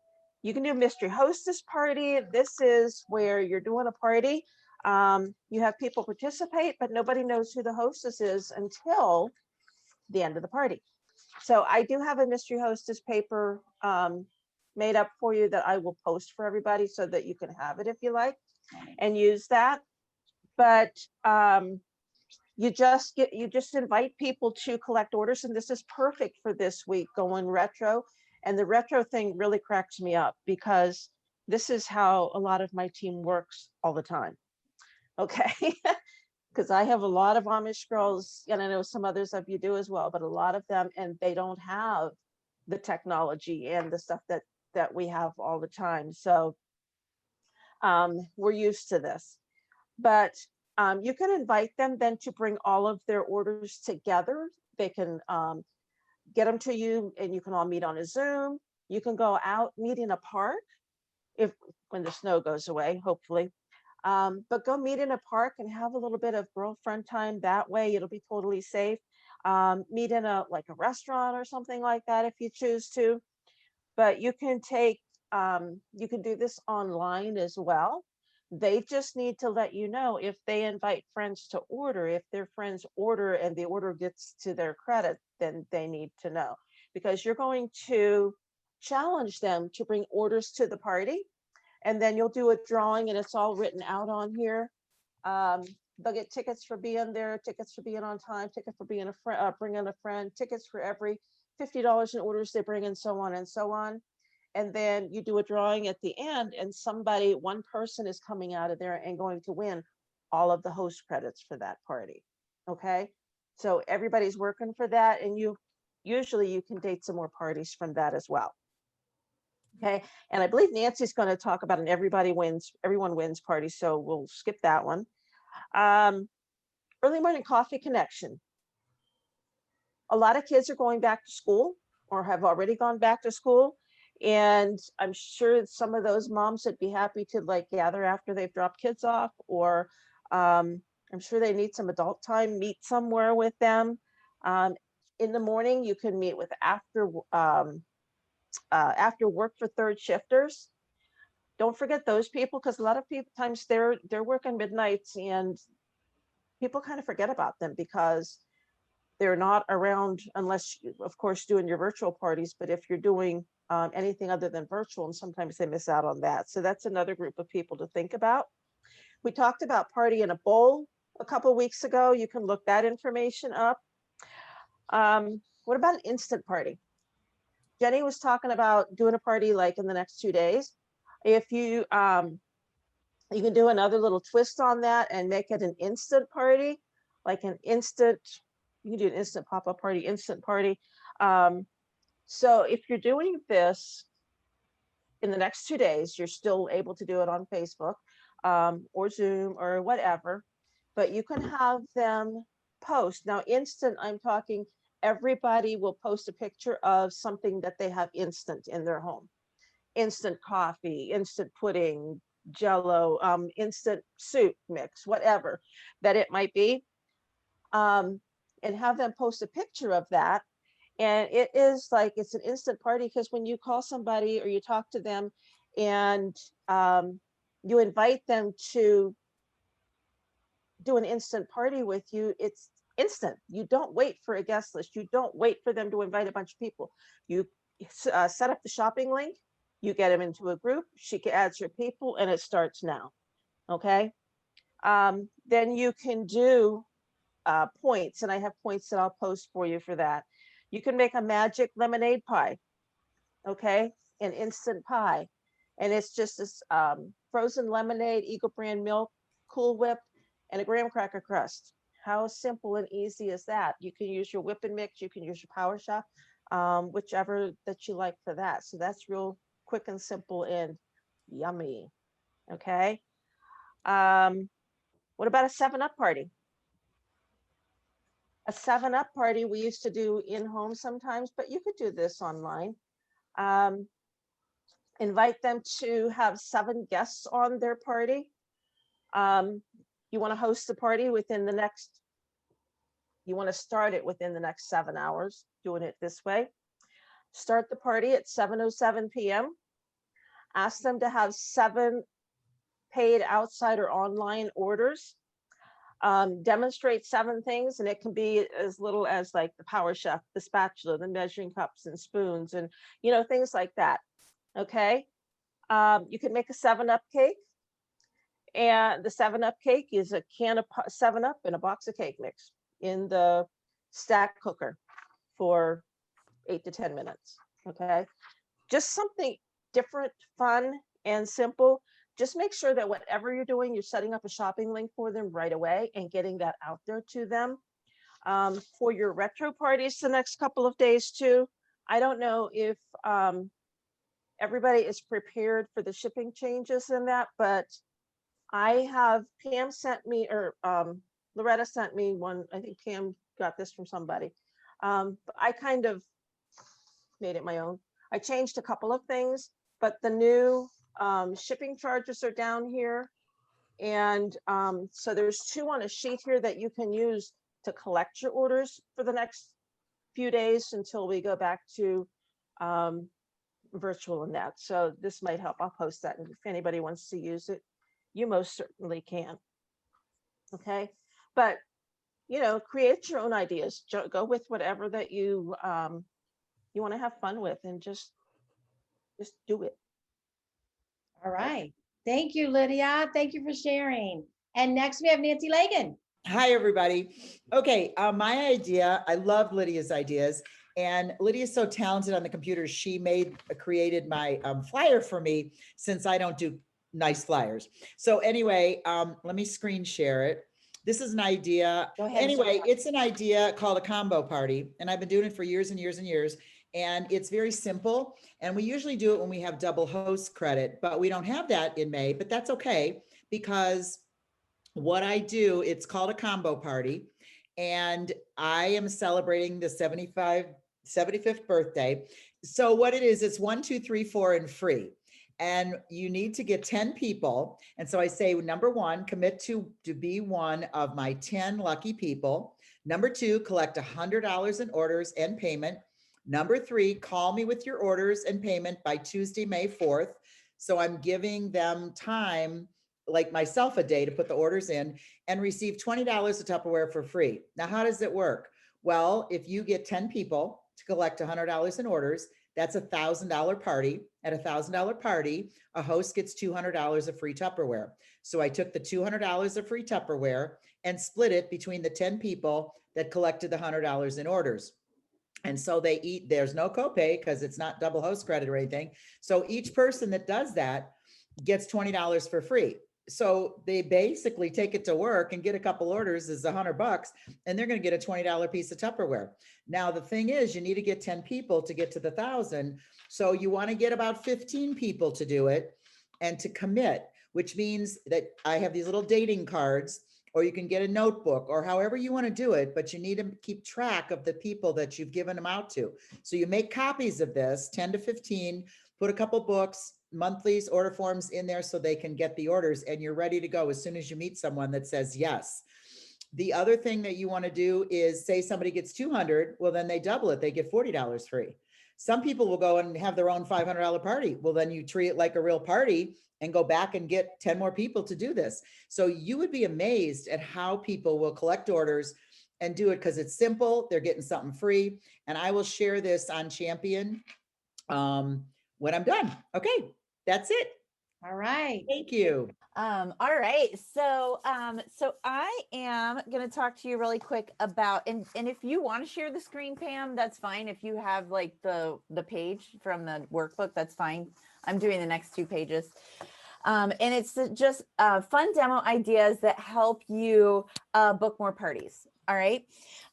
You can do a mystery hostess party. This is where you're doing a party. You have people participate, but nobody knows who the hostess is until the end of the party. So I do have a mystery hostess paper made up for you that I will post for everybody so that you can have it if you like and use that. But you just invite people to collect orders, and this is perfect for this week going retro. And the retro thing really cracks me up because this is how a lot of my team works all the time. Okay. Because I have a lot of Amish girls, and I know some others of you do as well, but a lot of them, and they don't have the technology and the stuff that we have all the time. So we're used to this. But you can invite them then to bring all of their orders together. They can get them to you, and you can all meet on a Zoom. You can go out, meet in a park when the snow goes away, hopefully. But go meet in a park and have a little bit of girlfriend time that way. It'll be totally safe. Meet in a restaurant or something like that if you choose to. But you can you can do this online as well. They just need to let you know if they invite friends to order. If their friends order and the order gets to their credit, then they need to know, because you're going to challenge them to bring orders to the party. And then you'll do a drawing, and it's all written out on here. They'll get tickets for being there, tickets for being on time, ticket for being bringing a friend, tickets for every $50 in orders they bring, and so on and so on. And then you do a drawing at the end, and one person is coming out of there and going to win all of the host credits for that party. Okay, so everybody's working for that, and usually you can date some more parties from that as well. Okay, and I believe Nancy's going to talk about an everyone wins party, so we'll skip that one. Early morning coffee connection. A lot of kids are going back to school or have already gone back to school. And I'm sure some of those moms would be happy to gather after they've dropped kids off, or I'm sure they need some adult time, meet somewhere with them. In the morning, you can meet with after work for third shifters. Don't forget those people, because a lot of times they're working midnights, and people kind of forget about them because they're not around unless, of course, doing your virtual parties. But if you're doing anything other than virtual, and sometimes they miss out on that. So that's another group of people to think about. We talked about party in a bowl a couple of weeks ago. You can look that information up. What about an instant party? Jenny was talking about doing a party in the next 2 days. If You can do another little twist on that and make it an instant party, like an instant, you can do an instant pop-up party, instant party. So if you're doing this in the next 2 days, you're still able to do it on Facebook or Zoom or whatever, but you can have them post. Now, instant, I'm talking everybody will post a picture of something that they have instant in their home. Instant coffee, instant pudding, jello, instant soup mix, whatever that it might be. And have them post a picture of that. And it is like, it's an instant party, because when you call somebody or you talk to them and you invite them to do an instant party with you, it's instant. You don't wait for a guest list. You don't wait for them to invite a bunch of people. You set up the shopping link, you get them into a group, she adds your people, and it starts now. Okay. Then you can do points, and I have points that I'll post for you for that. You can make a magic lemonade pie, okay, an instant pie, and it's just this frozen lemonade, Eagle brand milk, Cool Whip, and a graham cracker crust. How simple and easy is that? You can use your whip and mix, you can use your Power Shop, whichever that you like for that. So that's real quick and simple and yummy, okay? What about a 7-Up party? A 7-Up party we used to do in home sometimes, but you could do this online. Invite them to have 7 guests on their party. You want to host the party within the next, you want to start it within the next 7 hours, doing it this way. Start the party at 7:07 p.m. Ask them to have 7 paid outside or online orders. Demonstrate 7 things, and it can be as little as like the Power Chef, the spatula, the measuring cups and spoons, and things like that. Okay. You can make a 7-Up cake, and the 7-Up cake is a can of 7-Up and a box of cake mix in the stack cooker for 8 to 10 minutes. Okay. Just something different, fun, and simple. Just make sure that whatever you're doing, you're setting up a shopping link for them right away and getting that out there to them. For your retro parties the next couple of days too, I don't know if everybody is prepared for the shipping changes in that, but Pam sent me, or Loretta sent me one. I think Pam got this from somebody. But I kind of made it my own. I changed a couple of things, but the new shipping charges are down here. And so there's 2 on a sheet here that you can use to collect your orders for the next few days until we go back to virtual and that. So this might help. I'll post that. And if anybody wants to use it, you most certainly can. Okay. But, create your own ideas. Go with whatever that you want to have fun with, and just do it. All right. Thank you, Lydia. Thank you for sharing. And next we have Nancy Lagan. Hi, everybody. Okay, my idea, I love Lydia's ideas, and Lydia's so talented on the computer. She created my flyer for me, since I don't do nice flyers. So anyway, let me screen share it. This is an idea. Go ahead. Anyway, it's an idea called a combo party, and I've been doing it for years and years and years. And it's very simple. And we usually do it when we have double host credit, but we don't have that in May, but that's okay, because what I do, it's called a combo party, and I am celebrating the 75th birthday. So what it is, it's 1, 2, 3, 4 and free. And you need to get 10 people. And so I say, number 1, commit to be one of my 10 lucky people. Number 2, collect $100 in orders and payment. Number 3, call me with your orders and payment by Tuesday, May 4th. So I'm giving them time, like myself, a day to put the orders in, and receive $20 of Tupperware for free. Now, how does it work? Well, if you get 10 people to collect $100 in orders, that's a $1,000 party. At a $1,000 party, a host gets $200 of free Tupperware. So I took the $200 of free Tupperware and split it between the 10 people that collected the $100 in orders. And so they eat, there's no copay because it's not double host credit or anything. So each person that does that gets $20 for free. So they basically take it to work and get a couple orders is $100, and they're going to get a $20 piece of Tupperware. Now, the thing is, you need to get 10 people to get to the 1,000. So you want to get about 15 people to do it and to commit, which means that I have these little dating cards, or you can get a notebook, or however you want to do it, but you need to keep track of the people that you've given them out to. So you make copies of this, 10 to 15, put a couple books, monthlies, order forms in there so they can get the orders, and you're ready to go as soon as you meet someone that says yes. The other thing that you want to do is, say somebody gets 200, well, then they double it. They get $40 free. Some people will go and have their own $500 party. Well, then you treat it like a real party and go back and get 10 more people to do this. So you would be amazed at how people will collect orders and do it, because it's simple. They're getting something free. And I will share this on Champion when I'm done. Okay, that's it. All right. Thank you. All right. So I am going to talk to you really quick about, and if you want to share the screen, Pam, that's fine. If you have like the page from the workbook, that's fine. I'm doing the next 2 pages. And it's just fun demo ideas that help you book more parties. All right.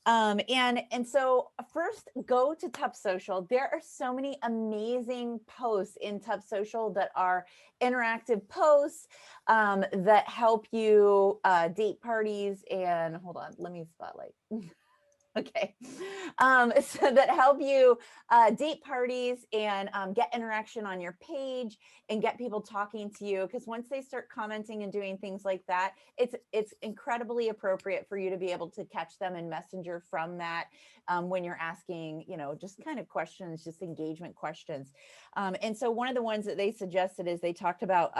And so first, go to Tup Social. There are so many amazing posts in Tup Social that are interactive posts that help you date parties. And hold on, let me spotlight. Okay. So that help you date parties and get interaction on your page and get people talking to you. Because once they start commenting and doing things like that, it's incredibly appropriate for you to be able to catch them in Messenger from that when you're asking, just kind of questions, just engagement questions. And so one of the ones that they suggested is they talked about,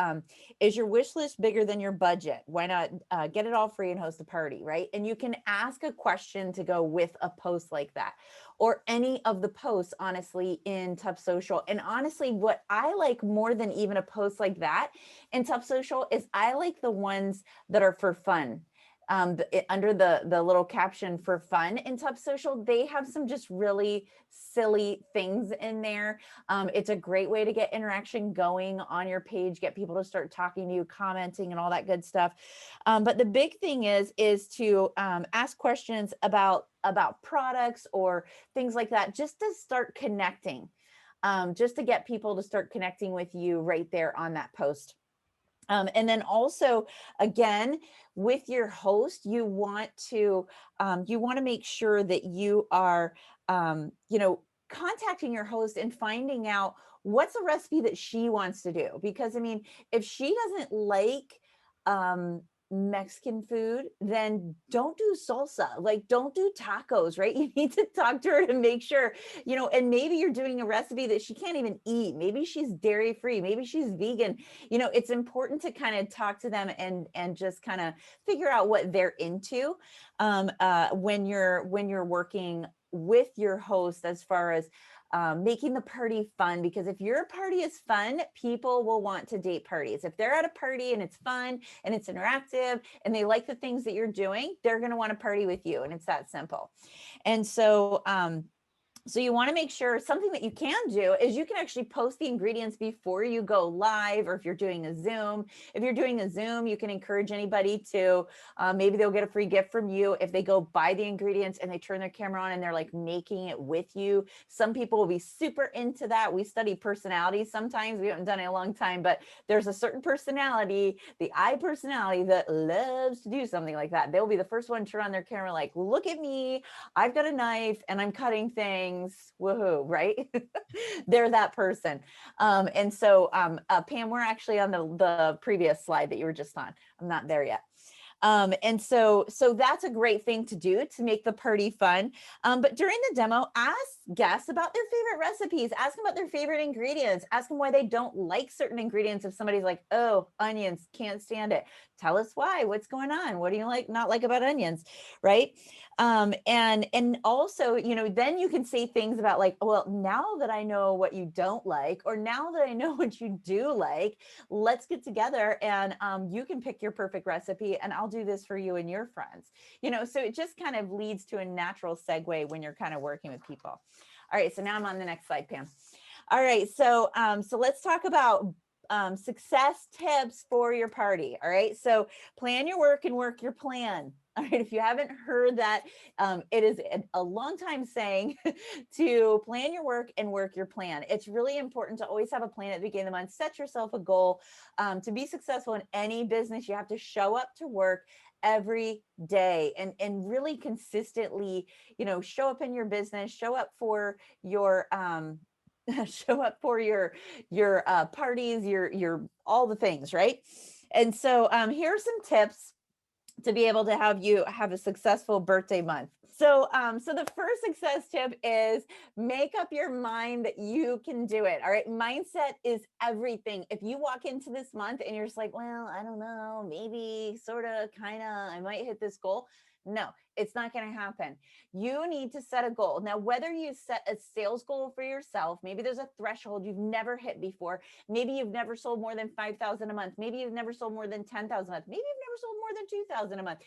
is your wish list bigger than your budget? Why not get it all free and host a party, right? And you can ask a question to go with a post like that, or any of the posts, honestly, in Tup Social. And honestly, what I like more than even a post like that in Tup Social is I like the ones that are for fun. Under the little caption for fun in Tup Social, they have some just really silly things in there. It's a great way to get interaction going on your page, get people to start talking to you, commenting, and all that good stuff. But the big thing is to ask questions about products or things like that, just to start connecting, just to get people to start connecting with you right there on that post. And then also, again, with your host, you want to make sure that you are, contacting your host and finding out what's a recipe that she wants to do. Because I mean, if she doesn't like Mexican food, then don't do salsa, like don't do tacos, right? You need to talk to her to make sure, and maybe you're doing a recipe that she can't even eat. Maybe she's dairy free, maybe she's vegan. It's important to kind of talk to them and just kind of figure out what they're into when you're working with your host, as far as making the party fun. Because if your party is fun, people will want to date parties. If they're at a party and it's fun and it's interactive and they like the things that you're doing, they're going to want to party with you. And it's that simple. And so, so you want to make sure, something that you can do is you can actually post the ingredients before you go live, or if you're doing a Zoom. If you're doing a Zoom, you can encourage anybody to, maybe they'll get a free gift from you if they go buy the ingredients and they turn their camera on and they're like making it with you. Some people will be super into that. We study personalities sometimes. We haven't done it in a long time, but there's a certain personality, the I personality, that loves to do something like that. They'll be the first one to turn on their camera like, look at me, I've got a knife and I'm cutting things. Woohoo, right? They're that person. And so, Pam, we're actually on the previous slide that you were just on. I'm not there yet. And so that's a great thing to do to make the party fun. But during the demo, ask guests about their favorite recipes, ask them about their favorite ingredients, ask them why they don't like certain ingredients. If somebody's like, oh, onions, can't stand it, tell us why, what's going on? What do you not like about onions? Right. And also, then you can say things about like, well, now that I know what you don't like, or now that I know what you do like, let's get together and you can pick your perfect recipe and I'll do this for you and your friends. So it just kind of leads to a natural segue when you're kind of working with people. All right, so now I'm on the next slide, Pam. All right, so let's talk about success tips for your party. All right. So plan your work and work your plan. All right. If you haven't heard that, it is a long time saying to plan your work and work your plan. It's really important to always have a plan at the beginning of the month. Set yourself a goal. To be successful in any business, you have to show up to work every day and really consistently, show up in your business, show up for your show up for your parties, your all the things, right? And so here are some tips to be able to have you have a successful birthday month. So the first success tip is make up your mind that you can do it. All right. Mindset is everything. If you walk into this month and you're just like, well, I don't know, maybe sort of, kind of, I might hit this goal. No, it's not going to happen. You need to set a goal. Now, whether you set a sales goal for yourself, maybe there's a threshold you've never hit before. Maybe you've never sold more than 5,000 a month. Maybe you've never sold more than 10,000 a month. Maybe you've never sold more than 2,000 a month.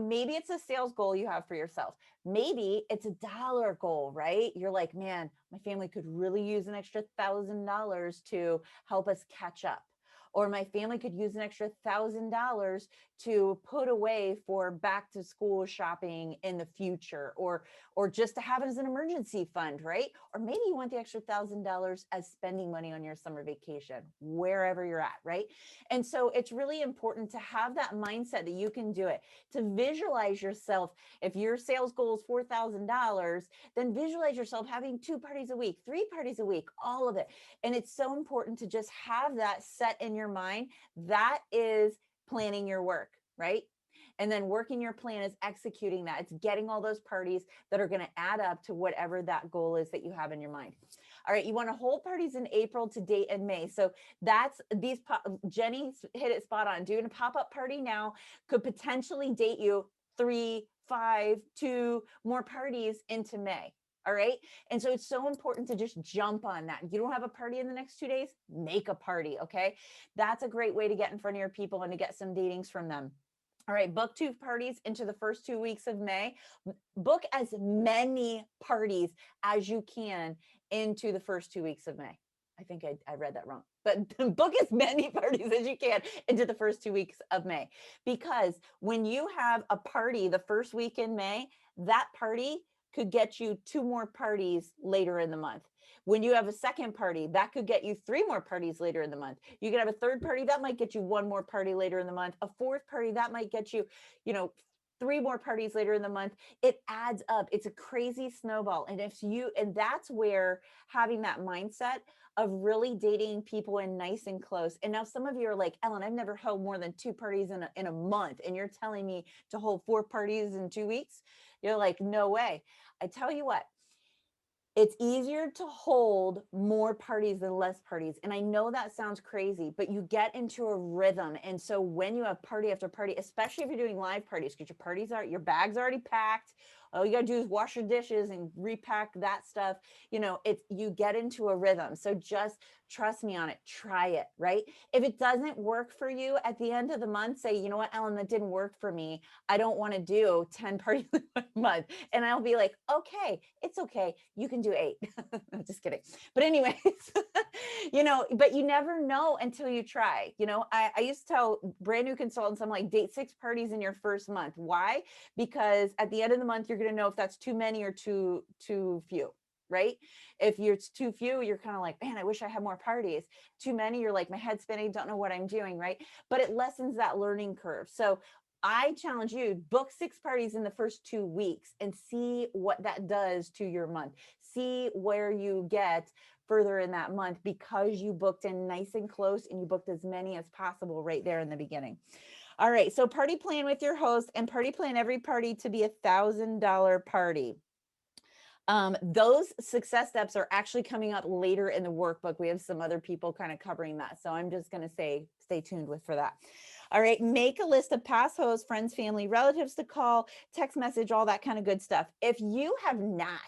Maybe it's a sales goal you have for yourself. Maybe it's a dollar goal, right? You're like, man, my family could really use an extra $1,000 to help us catch up. Or my family could use an extra $1,000 to put away for back to school shopping in the future, or just to have it as an emergency fund, right? Or maybe you want the extra $1,000 as spending money on your summer vacation, wherever you're at, right? And so it's really important to have that mindset that you can do it, to visualize yourself. If your sales goal is $4,000, then visualize yourself having 2 parties a week, 3 parties a week, all of it. And it's so important to just have that set in your mind. That is planning your work, right? And then working your plan is executing that. It's getting all those parties that are going to add up to whatever that goal is that you have in your mind. All right. You want to hold parties in April to date in May. So that's Jenny hit it spot on. Doing a pop-up party now could potentially date you 3, 5, 2 more parties into May. All right. And so it's so important to just jump on that. You don't have a party in the next 2 days, make a party. Okay. That's a great way to get in front of your people and to get some datings from them. All right. Book 2 parties into the first 2 weeks of May. Book as many parties as you can into the first 2 weeks of May. I think I read that wrong, but book as many parties as you can into the first 2 weeks of May, because when you have a party the first week in May, that party could get you 2 more parties later in the month. When you have a second party, that could get you 3 more parties later in the month. You could have a third party, that might get you 1 more party later in the month. A fourth party, that might get you, 3 more parties later in the month. It adds up. It's a crazy snowball. And that's where having that mindset of really dating people in nice and close. And now some of you are like, Ellen, I've never held more than 2 parties in a month. And you're telling me to hold 4 parties in 2 weeks? You're like, no way. I tell you what, it's easier to hold more parties than less parties. And I know that sounds crazy, but you get into a rhythm. And so when you have party after party, especially if you're doing live parties, because your bag's already packed. All you got to do is wash your dishes and repack that stuff. You get into a rhythm. So just trust me on it. Try it, right? If it doesn't work for you at the end of the month, say, you know what, Ellen, that didn't work for me. I don't want to do 10 parties a month. And I'll be like, okay, it's okay. You can do 8. I'm just kidding. But anyways, but you never know until you try. I used to tell brand new consultants, I'm like, date 6 parties in your first month. Why? Because at the end of the month, you're going to know if that's too many or too few, right? If it's too few, you're kind of like, man, I wish I had more parties. Too many, you're like, my head's spinning, don't know what I'm doing, right? But it lessens that learning curve. So I challenge you, book 6 parties in the first 2 weeks and see what that does to your month. See where you get further in that month because you booked in nice and close and you booked as many as possible right there in the beginning. All right. So party plan with your host, and party plan every party to be $1,000 party. Those success steps are actually coming up later in the workbook. We have some other people kind of covering that. So I'm just going to say, stay tuned for that. All right. Make a list of past hosts, friends, family, relatives to call, text message, all that kind of good stuff. If you have not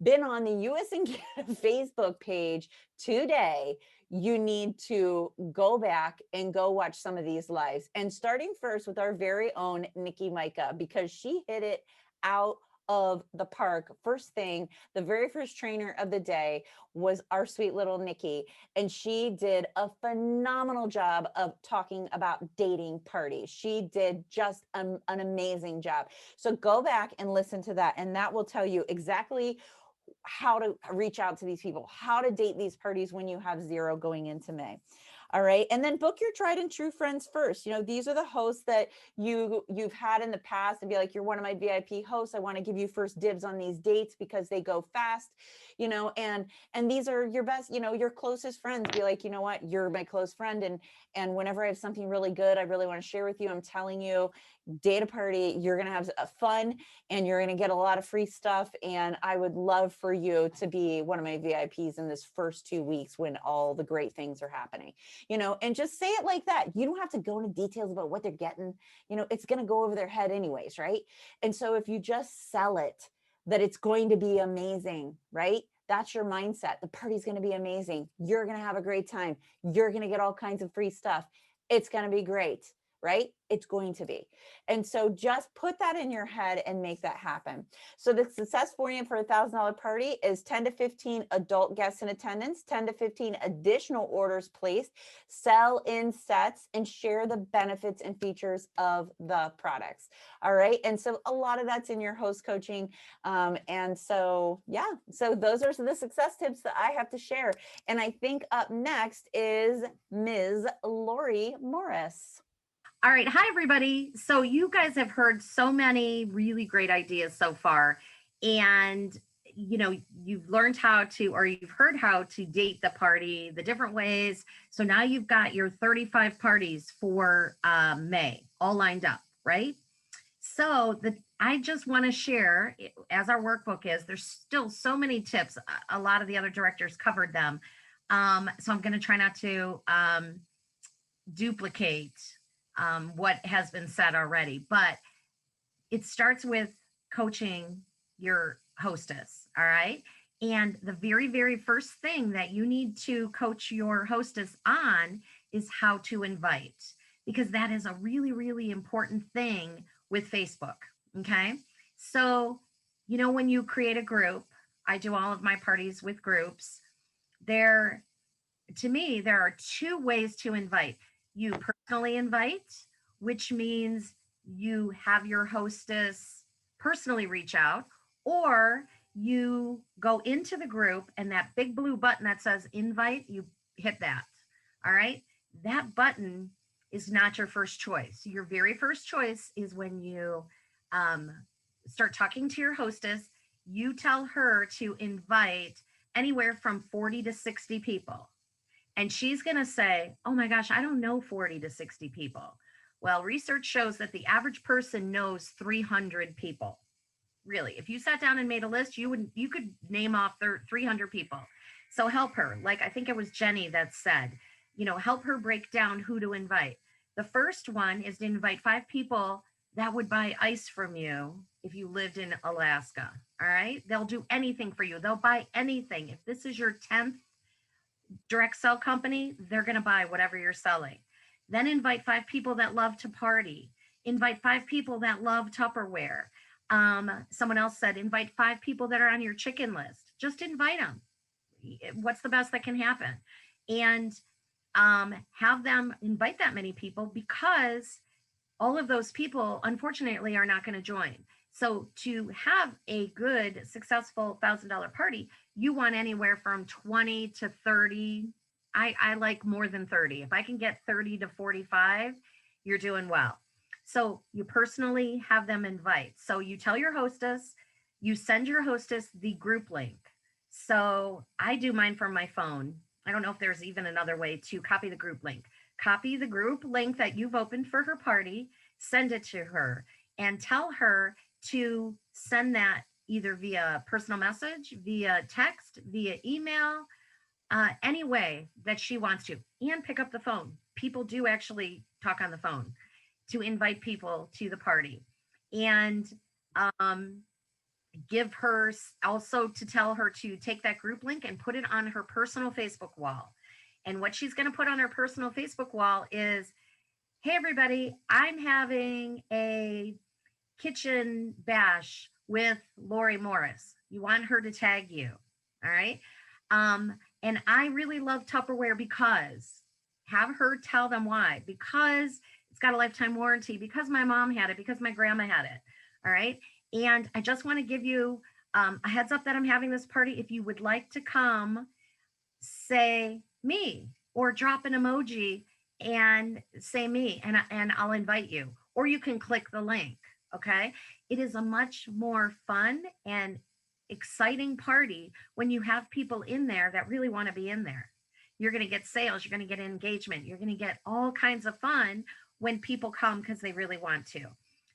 been on the US and Canada Facebook page today, you need to go back and go watch some of these lives. And starting first with our very own Nikki Micah, because she hit it out of the park. First thing, the very first trainer of the day was our sweet little Nikki, and she did a phenomenal job of talking about dating parties. She did just an amazing job. So go back and listen to that, and that will tell you exactly how to reach out to these people, how to date these parties when you have 0 going into May. All right. And then book your tried and true friends first. You know, these are the hosts that you've had in the past and be like, you're one of my VIP hosts. I want to give you first dibs on these dates because they go fast, you know, and these are your best, you know, your closest friends. Be like, you know what, you're my close friend. And whenever I have something really good, I really want to share with you, I'm telling you, date a party, you're going to have fun and you're going to get a lot of free stuff. And I would love for you to be one of my VIPs in this first 2 weeks when all the great things are happening, you know, and just say it like that. You don't have to go into details about what they're getting, you know, it's going to go over their head anyways. Right. And so if you just sell it, that it's going to be amazing, right? That's your mindset. The party's going to be amazing. You're going to have a great time. You're going to get all kinds of free stuff. It's going to be great, right? It's going to be. And so just put that in your head and make that happen. So the success formula for $1,000 party is 10 to 15 adult guests in attendance, 10 to 15 additional orders placed, sell in sets, and share the benefits and features of the products. All right. And so a lot of that's in your host coaching. And so, yeah, so those are the success tips that I have to share. And I think up next is Ms. Lori Morris. All right. Hi, everybody. So you guys have heard so many really great ideas so far. And, you know, you've learned how to, or you've heard how to date the party, the different ways. So now you've got your 35 parties for May all lined up, right? So I just want to share, as our workbook is, there's still so many tips. A lot of the other directors covered them. So I'm going to try not to duplicate what has been said already, but it starts with coaching your hostess. All right. And the very, very first thing that you need to coach your hostess on is how to invite, because that is a really, really important thing with Facebook. Okay. So, you know, when you create a group, I do all of my parties with groups. To me, there are 2 ways to invite. You personally invite, which means you have your hostess personally reach out, or you go into the group and that big blue button that says invite, you hit that. All right. That button is not your first choice. Your very first choice is when you start talking to your hostess, you tell her to invite anywhere from 40 to 60 people. And she's going to say, oh my gosh, I don't know 40 to 60 people. Well, research shows that the average person knows 300 people. Really, if you sat down and made a list, you could name off 300 people. So help her. Like, I think it was Jenny that said, you know, help her break down who to invite. The first one is to invite 5 people that would buy ice from you if you lived in Alaska. All right. They'll do anything for you. They'll buy anything. If this is your 10th direct sell company, they're going to buy whatever you're selling. Then invite 5 people that love to party. Invite 5 people that love Tupperware. Someone else said, invite 5 people that are on your chicken list. Just invite them. What's the best that can happen? And have them invite that many people, because all of those people, unfortunately, are not going to join. So to have a good, successful $1,000 party, you want anywhere from 20 to 30. I like more than 30. If I can get 30 to 45, you're doing well. So you personally have them invite. So you tell your hostess, you send your hostess the group link. So I do mine from my phone. I don't know if there's even another way to copy the group link. Copy the group link that you've opened for her party, send it to her, and tell her to send that either via personal message, via text, via email, any way that she wants to, and pick up the phone. People do actually talk on the phone to invite people to the party. And give her also to tell her to take that group link and put it on her personal Facebook wall. And what she's going to put on her personal Facebook wall is, hey, everybody, I'm having a kitchen bash with Lori Morris. You want her to tag you. All right. And I really love Tupperware because have her tell them why. Because it's got a lifetime warranty, because my mom had it, because my grandma had it. All right. And I just want to give you a heads up that I'm having this party. If you would like to come, say me or drop an emoji and say me, and I'll invite you. Or you can click the link. Okay. It is a much more fun and exciting party when you have people in there that really want to be in there. You're going to get sales, you're going to get engagement, you're going to get all kinds of fun when people come because they really want to.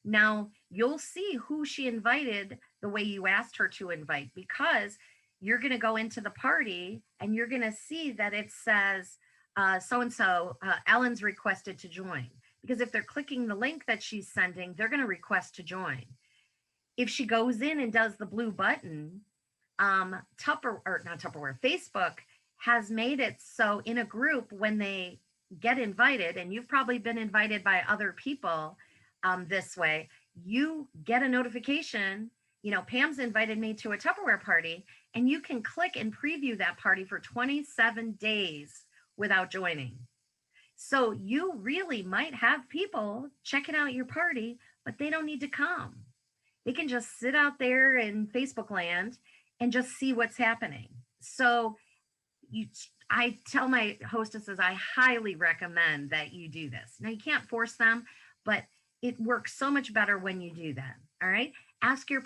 Now, you'll see who she invited the way you asked her to invite, because you're going to go into the party and you're going to see that it says so-and-so, Ellen's requested to join. Because if they're clicking the link that she's sending, they're going to request to join. If she goes in and does the blue button, Facebook has made it so in a group when they get invited, and you've probably been invited by other people this way, you get a notification. You know, Pam's invited me to a Tupperware party, and you can click and preview that party for 27 days without joining. So you really might have people checking out your party, but they don't need to come. They can just sit out there in Facebook land and just see what's happening. So I tell my hostesses, I highly recommend that you do this. Now, you can't force them, but it works so much better when you do that. All right. Ask your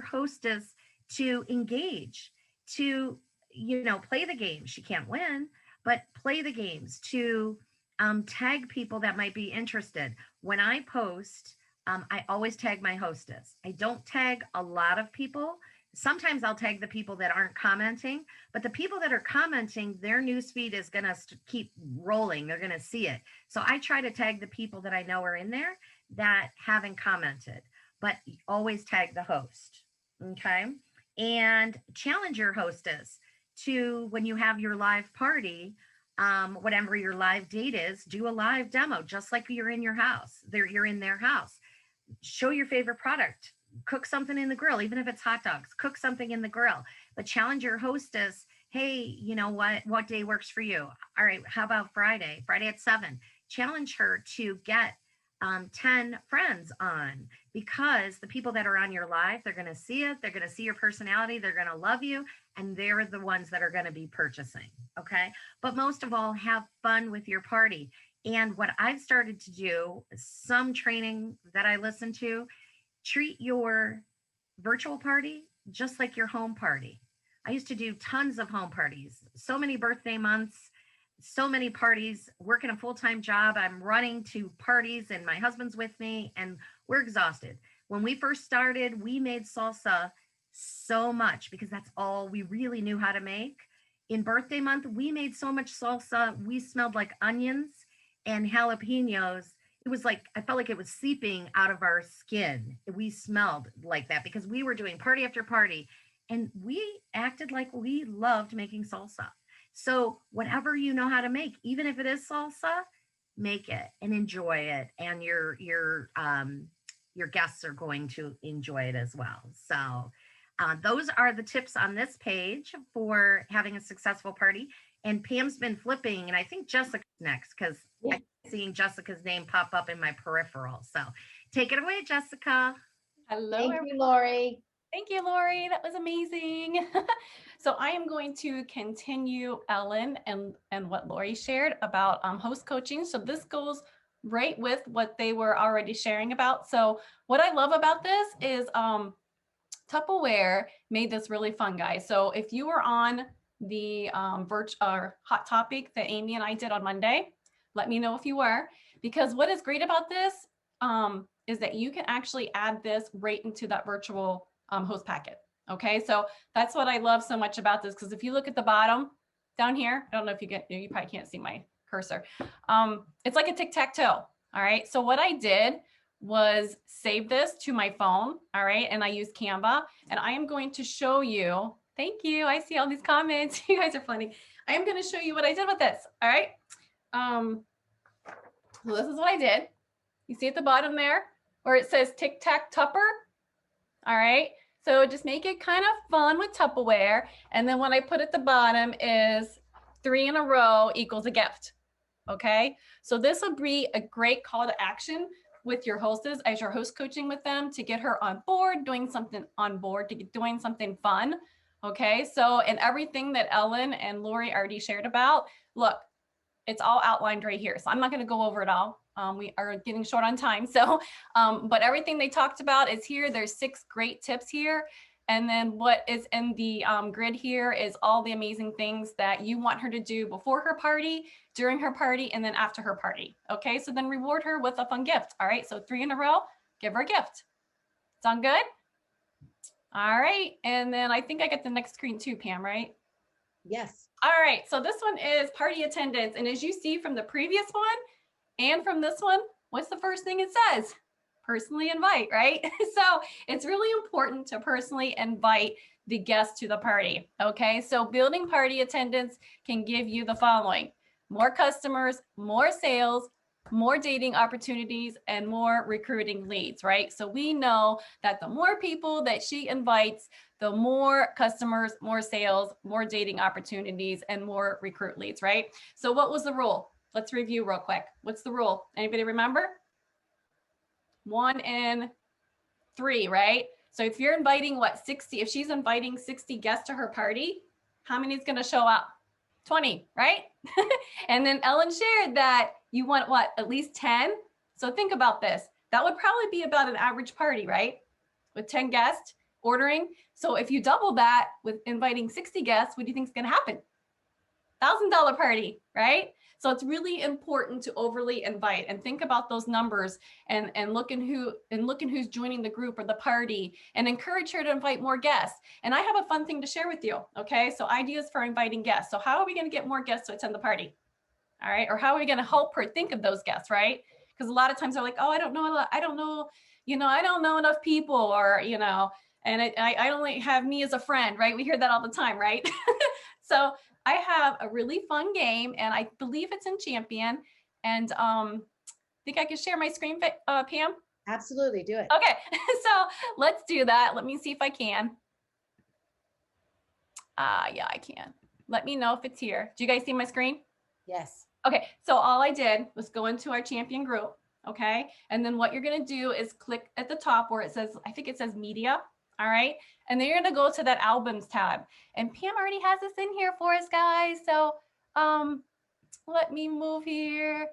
hostess to engage, to, play the game. She can't win, but play the games, to tag people that might be interested. When I post, I always tag my hostess. I don't tag a lot of people. Sometimes I'll tag the people that aren't commenting, but the people that are commenting, their newsfeed is going to keep rolling. They're going to see it. So I try to tag the people that I know are in there that haven't commented, but always tag the host. Okay. And challenge your hostess to, when you have your live party, whatever your live date is, do a live demo, just like you're in your house. You're in their house. Show your favorite product, cook something in the grill, even if it's hot dogs, cook something in the grill, but challenge your hostess. Hey, you know what day works for you? All right. How about Friday at 7? Challenge her to get 10 friends on, because the people that are on your live, they're going to see it. They're going to see your personality. They're going to love you. And they're the ones that are going to be purchasing. Okay. But most of all, have fun with your party. And what I've started to do, some training that I listen to, treat your virtual party just like your home party. I used to do tons of home parties, so many birthday months, so many parties, working a full-time job. I'm running to parties and my husband's with me and we're exhausted. When we first started, we made salsa so much because that's all we really knew how to make. In birthday month, we made so much salsa. We smelled like onions and jalapenos. It was like, I felt like it was seeping out of our skin. We smelled like that because we were doing party after party and we acted like we loved making salsa. So whatever you know how to make, even if it is salsa, make it and enjoy it. And your guests are going to enjoy it as well. So those are the tips on this page for having a successful party. And Pam's been flipping, and I think Jessica's next because I'm seeing Jessica's name pop up in my peripheral. So take it away, Jessica. Hello. Thank you, Lori. Thank you, Lori. That was amazing. So I am going to continue Ellen and what Lori shared about host coaching. So this goes right with what they were already sharing about. So what I love about this is Tupperware made this really fun, guys. So if you were on the hot topic that Amy and I did on Monday, let me know if you were, because what is great about this is that you can actually add this right into that virtual host packet. Okay, so that's what I love so much about this, because if you look at the bottom down here, I don't know if you probably can't see my cursor. It's like a tic-tac-toe. All right, so what I did was save this to my phone. All right, and I used Canva, and I am going to show you. Thank you. I see all these comments. You guys are funny. I am going to show you what I did with this. All right. So this is what I did. You see at the bottom there where it says Tic Tac Tupper. All right. So just make it kind of fun with Tupperware. And then what I put at the bottom is 3 in a row equals a gift. Okay. So this will be a great call to action with your hostess as you're host coaching with them to get her on board, doing something doing something fun. Okay. So, and everything that Ellen and Lori already shared about, look, it's all outlined right here. So I'm not going to go over it all. We are getting short on time. So, but everything they talked about is here. There's 6 great tips here. And then what is in the grid here is all the amazing things that you want her to do before her party, during her party, and then after her party. Okay, so then reward her with a fun gift. All right, so 3 in a row, give her a gift. Sound good? All right, and then I think I get the next screen too, Pam, right? Yes. All right, so this one is party attendance. And as you see from the previous one and from this one, what's the first thing it says? Personally invite, right? So it's really important to personally invite the guests to the party. Okay, so building party attendance can give you the following: more customers, more sales, more dating opportunities, and more recruiting leads, right? So we know that the more people that she invites, the more customers, more sales, more dating opportunities, and more recruit leads, right? So what was the rule? Let's review real quick. What's the rule? Anybody remember? 1 in 3, right? So if you're inviting 60, if she's inviting 60 guests to her party, how many is going to show up? 20, right? And then Ellen shared that you want what, at least 10? So think about this. That would probably be about an average party, right? With 10 guests ordering. So if you double that with inviting 60 guests, what do you think is going to happen? $1,000 party, right? So it's really important to overly invite and think about those numbers and look at who's joining the group or the party and encourage her to invite more guests. And I have a fun thing to share with you. Okay, so ideas for inviting guests. So how are we going to get more guests to attend the party? All right, or how are we going to help her think of those guests, right? Because a lot of times they're like, oh, I don't know, I don't know enough people, or and I only have me as a friend, right? We hear that all the time, right? So I have a really fun game, and I believe it's in Champion. And think I can share my screen, Pam? Absolutely, do it. Okay, so let's do that. Let me see if I can. Yeah, I can. Let me know if it's here. Do you guys see my screen? Yes. Okay, so all I did was go into our Champion group, okay? And then what you're gonna do is click at the top where it says, I think it says media, all right? And then you're gonna go to that albums tab. And Pam already has this in here for us, guys. So let me move here.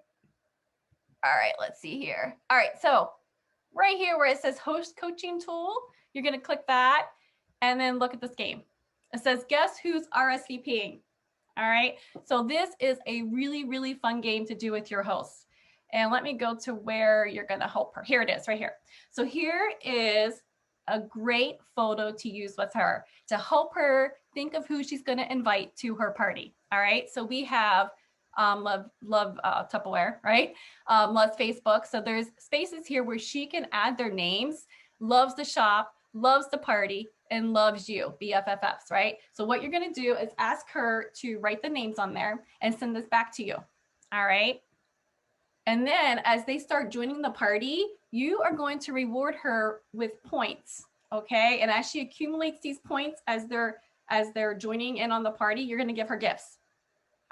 All right, let's see here. All right, so right here where it says host coaching tool, you're gonna click that and then look at this game. It says, guess who's RSVPing? All right, so this is a really, really fun game to do with your hosts. And let me go to where you're gonna help her. Here it is, right here. So here is a great photo to use with her to help her think of who she's gonna invite to her party. All right, so we have love Tupperware, right? Loves Facebook. So there's spaces here where she can add their names, loves the shop, loves the party, and loves you, BFFs, right? So what you're gonna do is ask her to write the names on there and send this back to you, all right? And then as they start joining the party, you are going to reward her with points, okay? And as she accumulates these points as they're joining in on the party, you're gonna give her gifts.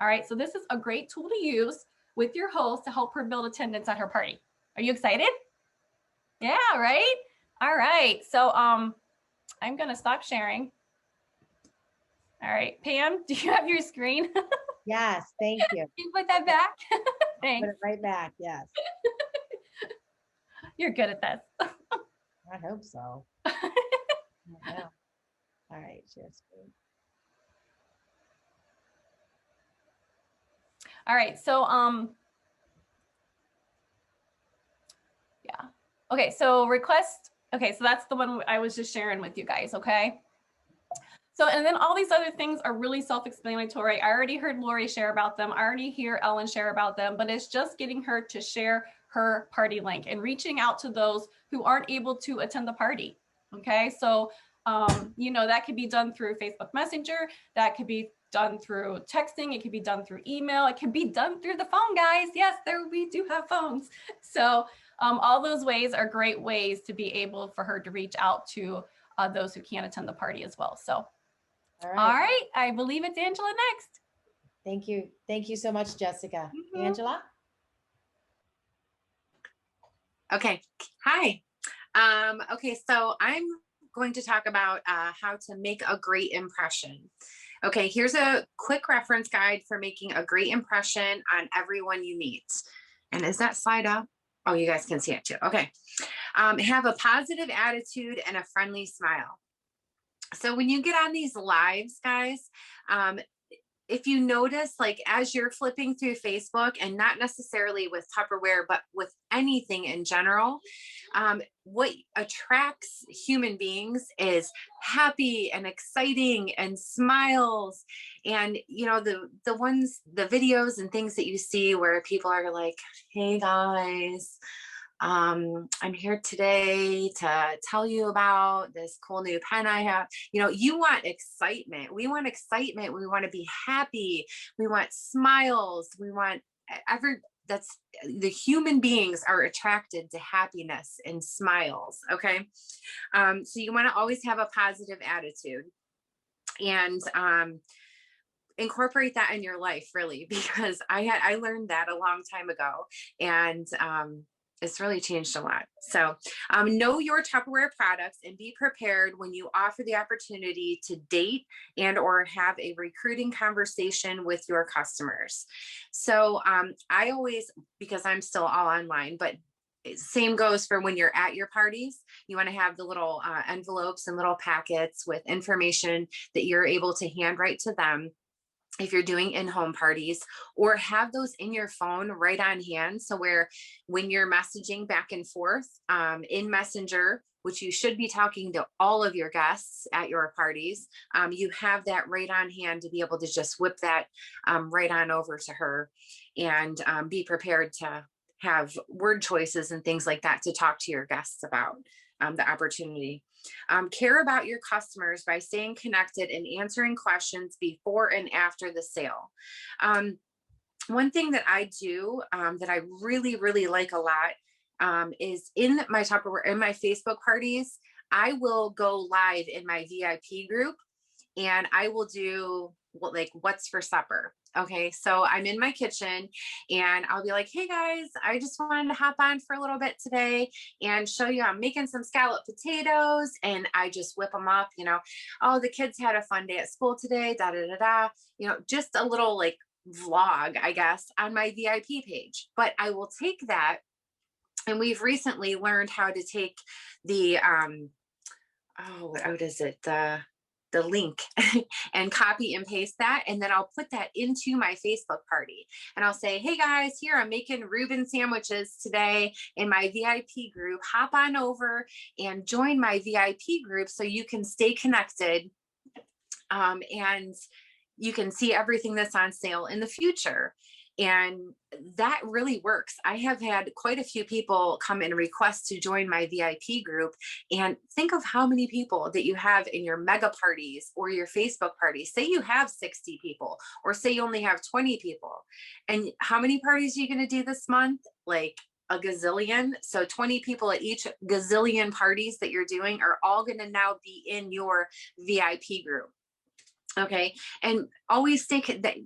All right, so this is a great tool to use with your host to help her build attendance at her party. Are you excited? Yeah, right? All right, so I'm gonna stop sharing. All right, Pam, do you have your screen? Yes, thank you. Can you put that back? Thanks. Put it right back, yes. You're good at this. I hope so. Yeah. All right, share screen. All right, so yeah. Okay, so request. Okay, so that's the one I was just sharing with you guys, okay? So, and then all these other things are really self-explanatory. I already heard Lori share about them. I already hear Ellen share about them, but it's just getting her to share her party link and reaching out to those who aren't able to attend the party, okay? So, that could be done through Facebook Messenger. That could be done through texting. It could be done through email. It can be done through the phone, guys. Yes, we do have phones. So all those ways are great ways to be able for her to reach out to those who can't attend the party as well. So, All all right. right, I believe it's Angela next. Thank you. Thank you so much, Jessica. Mhm. Angela? Okay. Hi. Okay, so I'm going to talk about how to make a great impression. Okay, here's a quick reference guide for making a great impression on everyone you meet. And is that slide up? Oh, you guys can see it too. Okay. Have a positive attitude and a friendly smile. So when you get on these lives, guys, if you notice, like as you're flipping through Facebook, and not necessarily with Tupperware, but with anything in general, what attracts human beings is happy and exciting and smiles. And you know, the videos and things that you see where people are like, hey guys, I'm here today to tell you about this cool new pen I have. You know, you want excitement. We want excitement. We want to be happy. We want smiles. We want that's the human beings are attracted to happiness and smiles. Okay. So you want to always have a positive attitude, and incorporate that in your life, really, because I learned that a long time ago, and it's really changed a lot. So know your Tupperware products and be prepared when you offer the opportunity to date and or have a recruiting conversation with your customers. So I always, because I'm still all online, but same goes for when you're at your parties. You want to have the little envelopes and little packets with information that you're able to handwrite to them if you're doing in-home parties, or have those in your phone right on hand. So where when you're messaging back and forth in Messenger, which you should be talking to all of your guests at your parties, you have that right on hand to be able to just whip that right on over to her, and be prepared to have word choices and things like that to talk to your guests about the opportunity. Care about your customers by staying connected and answering questions before and after the sale. One thing that I do that I really, really like a lot is in my Tupperware, in my Facebook parties, I will go live in my VIP group, and I will do like what's for supper. Okay, so I'm in my kitchen and I'll be like, hey guys, I just wanted to hop on for a little bit today and show you I'm making some scalloped potatoes, and I just whip them up, you know, oh, the kids had a fun day at school today, da da da da, you know, just a little like vlog, I guess, on my VIP page. But I will take that, and we've recently learned how to take the what is it, the link and copy and paste that. And then I'll put that into my Facebook party, and I'll say, hey guys, here, I'm making Reuben sandwiches today in my VIP group. Hop on over and join my VIP group so you can stay connected. And you can see everything that's on sale in the future. And that really works. I have had quite a few people come and request to join my VIP group. And think of how many people that you have in your mega parties or your Facebook parties. Say you have 60 people, or say you only have 20 people. And how many parties are you going to do this month? Like a gazillion. So 20 people at each gazillion parties that you're doing are all going to now be in your VIP group. Okay. And always stay,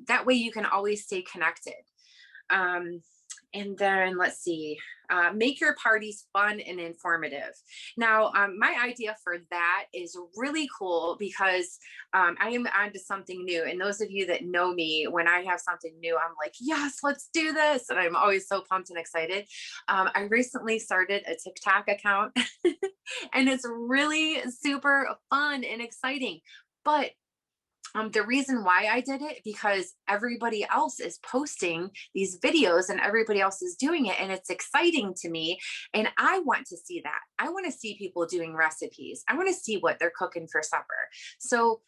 that way you can always stay connected. And then let's see, make your parties fun and informative. Now, my idea for that is really cool because I am onto something new. And those of you that know me, when I have something new, I'm like, yes, let's do this. And I'm always so pumped and excited. I recently started a TikTok account and it's really super fun and exciting. But the reason why I did it, because everybody else is posting these videos and everybody else is doing it, and it's exciting to me. And I want to see that. I want to see people doing recipes. I want to see what they're cooking for supper. So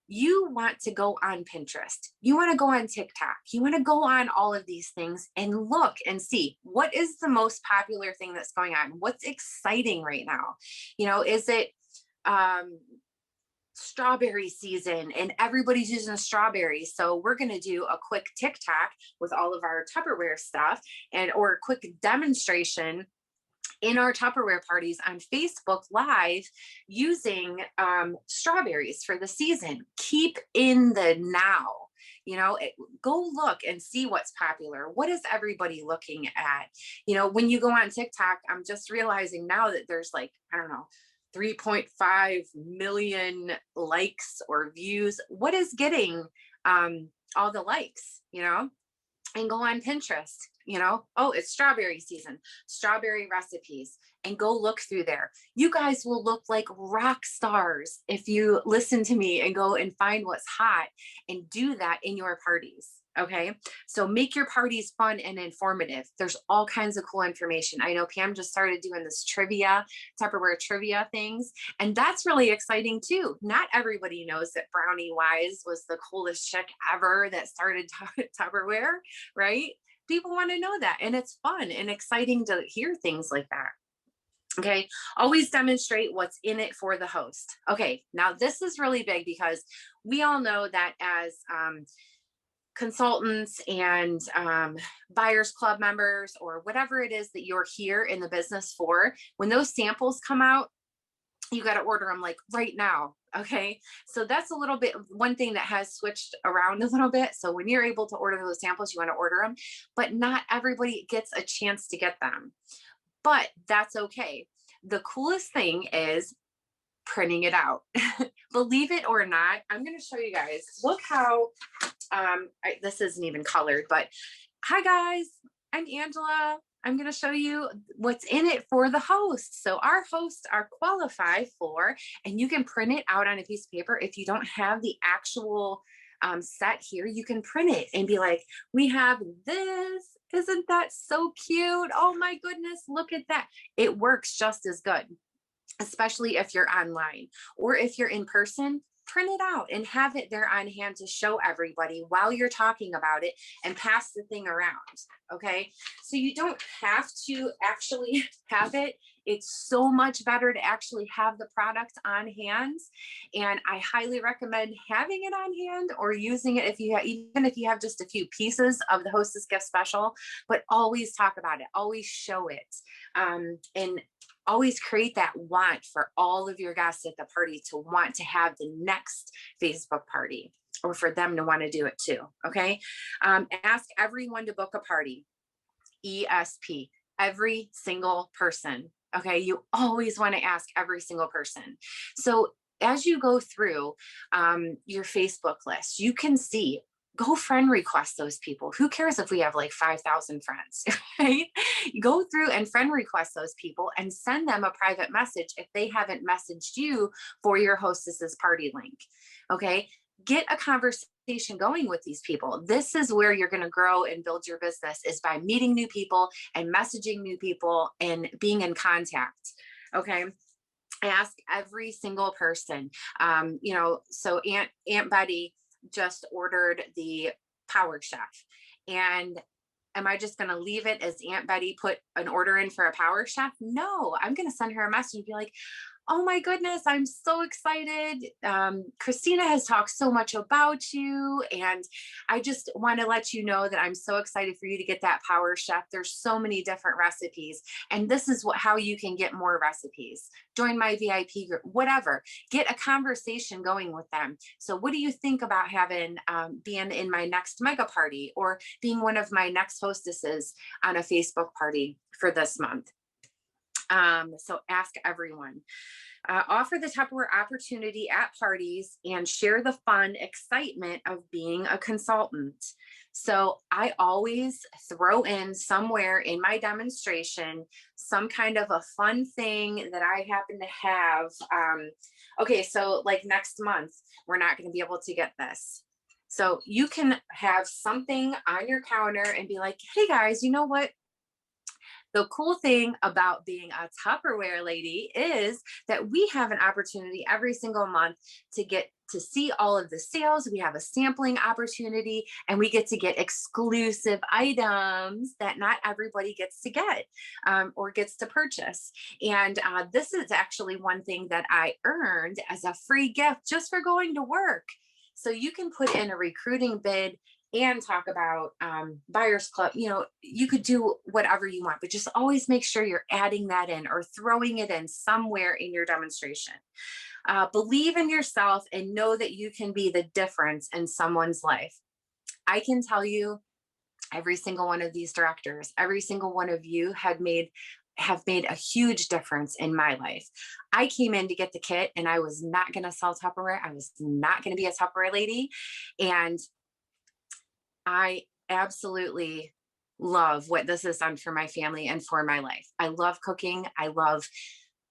you want to go on Pinterest. You want to go on TikTok. You want to go on all of these things and look and see what is the most popular thing that's going on. What's exciting right now? You know, is it, strawberry season and everybody's using strawberries, so we're going to do a quick TikTok with all of our Tupperware stuff, and or a quick demonstration in our Tupperware parties on Facebook Live using strawberries for the season. Keep in the now. Go look and see what's popular. What is everybody looking at? When you go on TikTok, I'm just realizing now that there's like, I don't know, 3.5 million likes or views. What is getting all the likes, and go on Pinterest, oh, it's strawberry season, strawberry recipes, and go look through there. You guys will look like rock stars if you listen to me and go and find what's hot and do that in your parties. Okay. So make your parties fun and informative. There's all kinds of cool information. I know Pam just started doing this Tupperware trivia things, and that's really exciting too. Not everybody knows that Brownie Wise was the coolest chick ever that started Tupperware, right? People want to know that, and it's fun and exciting to hear things like that. Okay. Always demonstrate what's in it for the host. Okay. Now this is really big because we all know that as consultants and buyers club members, or whatever it is that you're here in the business for, when those samples come out, you got to order them like right now. Okay. So that's a little bit, one thing that has switched around a little bit. So when you're able to order those samples, you want to order them, but not everybody gets a chance to get them, but that's okay. The coolest thing is printing it out. Believe it or not, I'm going to show you guys. Look how, this isn't even colored, but hi guys, I'm Angela. I'm going to show you what's in it for the host. So our hosts are qualified for, and you can print it out on a piece of paper. If you don't have the actual set here, you can print it and be like, we have this. Isn't that so cute? Oh my goodness, look at that. It works just as good, especially if you're online, or if you're in person. Print it out and have it there on hand to show everybody while you're talking about it, and pass the thing around. Okay. So you don't have to actually have it. It's so much better to actually have the product on hand. And I highly recommend having it on hand, or using it if you have, even if you have just a few pieces of the Hostess Gift Special, but always talk about it, always show it. And always create that want for all of your guests at the party to want to have the next Facebook party, or for them to want to do it too. Okay. Ask everyone to book a party. ESP, every single person. Okay. You always want to ask every single person. So as you go through your Facebook list, you can see, go friend request those people. Who cares if we have like 5,000 friends, right? Go through and friend request those people and send them a private message if they haven't messaged you for your hostess's party link. Okay. Get a conversation going with these people. This is where you're going to grow and build your business, is by meeting new people and messaging new people and being in contact. Okay. Ask every single person. So Aunt Betty just ordered the Power Chef, and am I just going to leave it as Aunt Betty put an order in for a Power Chef? No, I'm going to send her a message and be like, oh my goodness, I'm so excited. Christina has talked so much about you, and I just want to let you know that I'm so excited for you to get that Power Chef. There's so many different recipes, and this is how you can get more recipes. Join my VIP group, whatever. Get a conversation going with them. So what do you think about having, being in my next mega party, or being one of my next hostesses on a Facebook party for this month? So ask everyone. Offer the Tupperware opportunity at parties and share the fun excitement of being a consultant. So I always throw in somewhere in my demonstration some kind of a fun thing that I happen to have. Okay, so like next month, we're not going to be able to get this. So you can have something on your counter and be like, hey guys, you know what? The cool thing about being a Tupperware lady is that we have an opportunity every single month to get to see all of the sales. We have a sampling opportunity, and we get to get exclusive items that not everybody gets to get or gets to purchase. And this is actually one thing that I earned as a free gift just for going to work. So you can put in a recruiting bid and talk about buyers club. You know, you could do whatever you want, but just always make sure you're adding that in or throwing it in somewhere in your demonstration. Believe in yourself and know that you can be the difference in someone's life. I can tell you, every single one of these directors, every single one of you have made a huge difference in my life. I came in to get the kit and I was not going to sell Tupperware. I was not going to be a Tupperware lady. And I absolutely love what this has done for my family and for my life. I love cooking. I love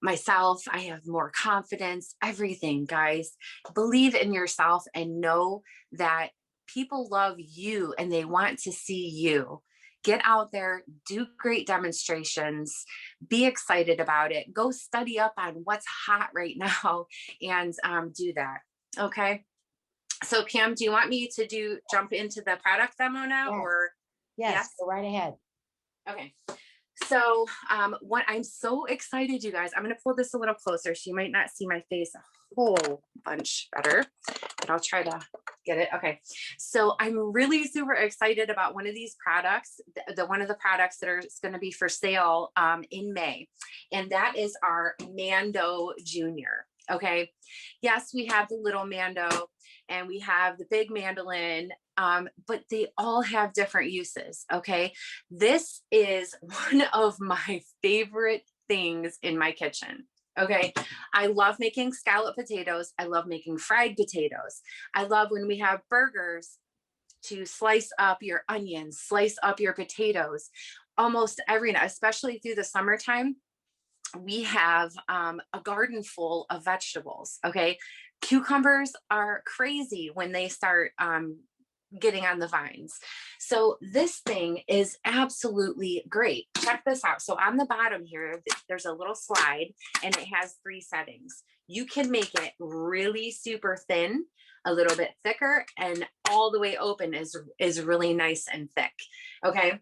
myself. I have more confidence, everything, guys. Believe in yourself and know that people love you and they want to see you. Get out there, do great demonstrations, be excited about it, go study up on what's hot right now and do that. Okay. So Pam, do you want me to jump into the product demo now? Yes. Or Yes, go right ahead. Okay. So what I'm so excited, you guys, I'm going to pull this a little closer so you might not see my face a whole bunch better, but I'll try to get it. Okay. So I'm really super excited about one of these products, one of the products that are going to be for sale in May. And that is our Mando Junior. Okay. Yes, we have the little Mando and we have the big mandolin, but they all have different uses. Okay. This is one of my favorite things in my kitchen. Okay. I love making scallop potatoes. I love making fried potatoes. I love when we have burgers to slice up your onions, slice up your potatoes, almost every night, especially through the summertime. We have a garden full of vegetables. Okay. Cucumbers are crazy when they start getting on the vines. So this thing is absolutely great. Check this out. So on the bottom here, there's a little slide and it has 3 settings. You can make it really super thin, a little bit thicker, and all the way open is really nice and thick. Okay.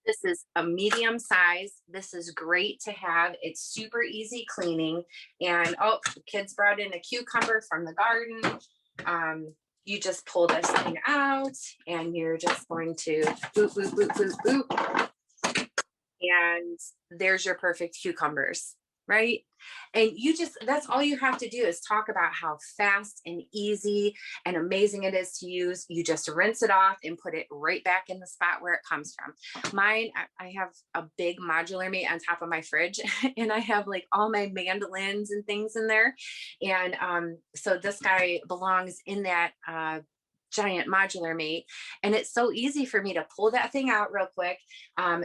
This is a medium size. This is great to have. It's super easy cleaning. And oh, kids brought in a cucumber from the garden. You just pull this thing out and you're just going to boop, boop, boop, boop, boop. And there's your perfect cucumbers, right? And that's all you have to do is talk about how fast and easy and amazing it is to use. You just rinse it off and put it right back in the spot where it comes from. Mine, I have a big modular mate on top of my fridge and I have like all my mandolins and things in there. And so this guy belongs in that giant modular mate. And it's so easy for me to pull that thing out real quick,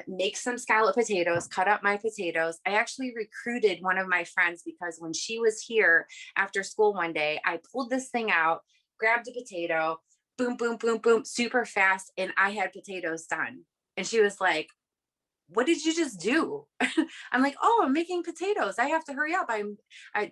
make some scallop potatoes, cut up my potatoes. I actually recruited one of my friends because when she was here after school one day, I pulled this thing out, grabbed a potato, boom, boom, boom, boom, super fast. And I had potatoes done. And she was like, what did you just do? I'm like, oh, I'm making potatoes. I have to hurry up.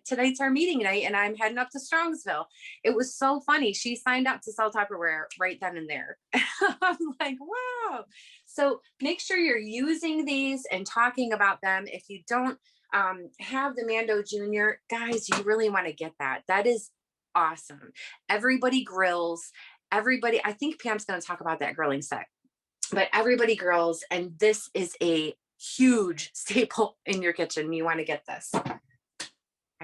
Tonight's our meeting night and I'm heading up to Strongsville. It was so funny. She signed up to sell Tupperware right then and there. I'm like, wow. So make sure you're using these and talking about them. If you don't have the Mando Junior, guys, you really want to get that. That is awesome. Everybody grills. I think Pam's going to talk about that grilling set. But everybody grills, and this is a huge staple in your kitchen. You want to get this. All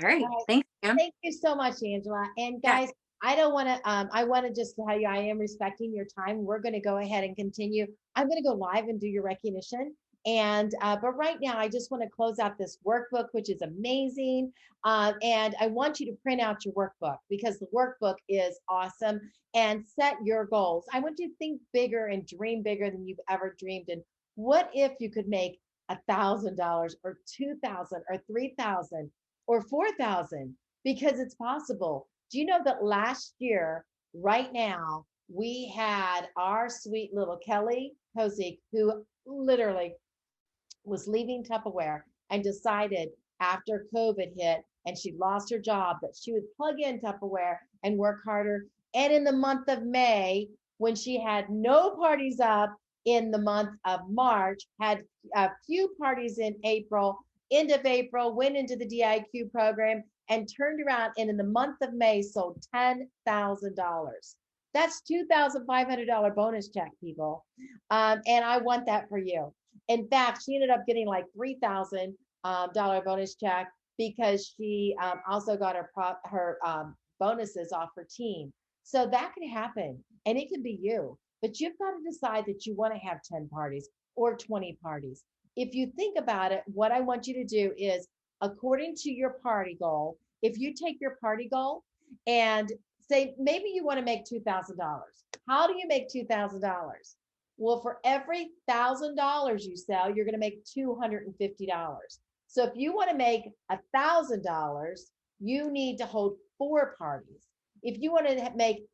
right. Thanks, Pam. Thank you so much, Angela. And guys, I want to just tell you, I am respecting your time. We're going to go ahead and continue. I'm going to go live and do your recognition. And, but right now I just want to close out this workbook, which is amazing. And I want you to print out your workbook because the workbook is awesome, and set your goals. I want you to think bigger and dream bigger than you've ever dreamed. And what if you could make $1,000 or 2,000 or 3,000 or 4,000? Because it's possible. Do you know that last year, right now, we had our sweet little Kelly Kozik, who literally was leaving Tupperware and decided after COVID hit and she lost her job that she would plug in Tupperware and work harder. And in the month of May, when she had no parties up in the month of March, had a few parties in April, end of April, went into the DIQ program and turned around and in the month of May sold $10,000. That's $2,500 bonus check, people. And I want that for you. In fact, she ended up getting like $3,000 bonus check because she also got her bonuses off her team. So that can happen, and it can be you. But you've got to decide that you want to have 10 parties or 20 parties. If you think about it, what I want you to do is, according to your party goal, if you take your party goal and say maybe you want to make $2,000. How do you make $2,000? Well, for every $1,000 you sell, you're going to make $250. So if you want to make $1,000, you need to hold 4 parties. If you want to make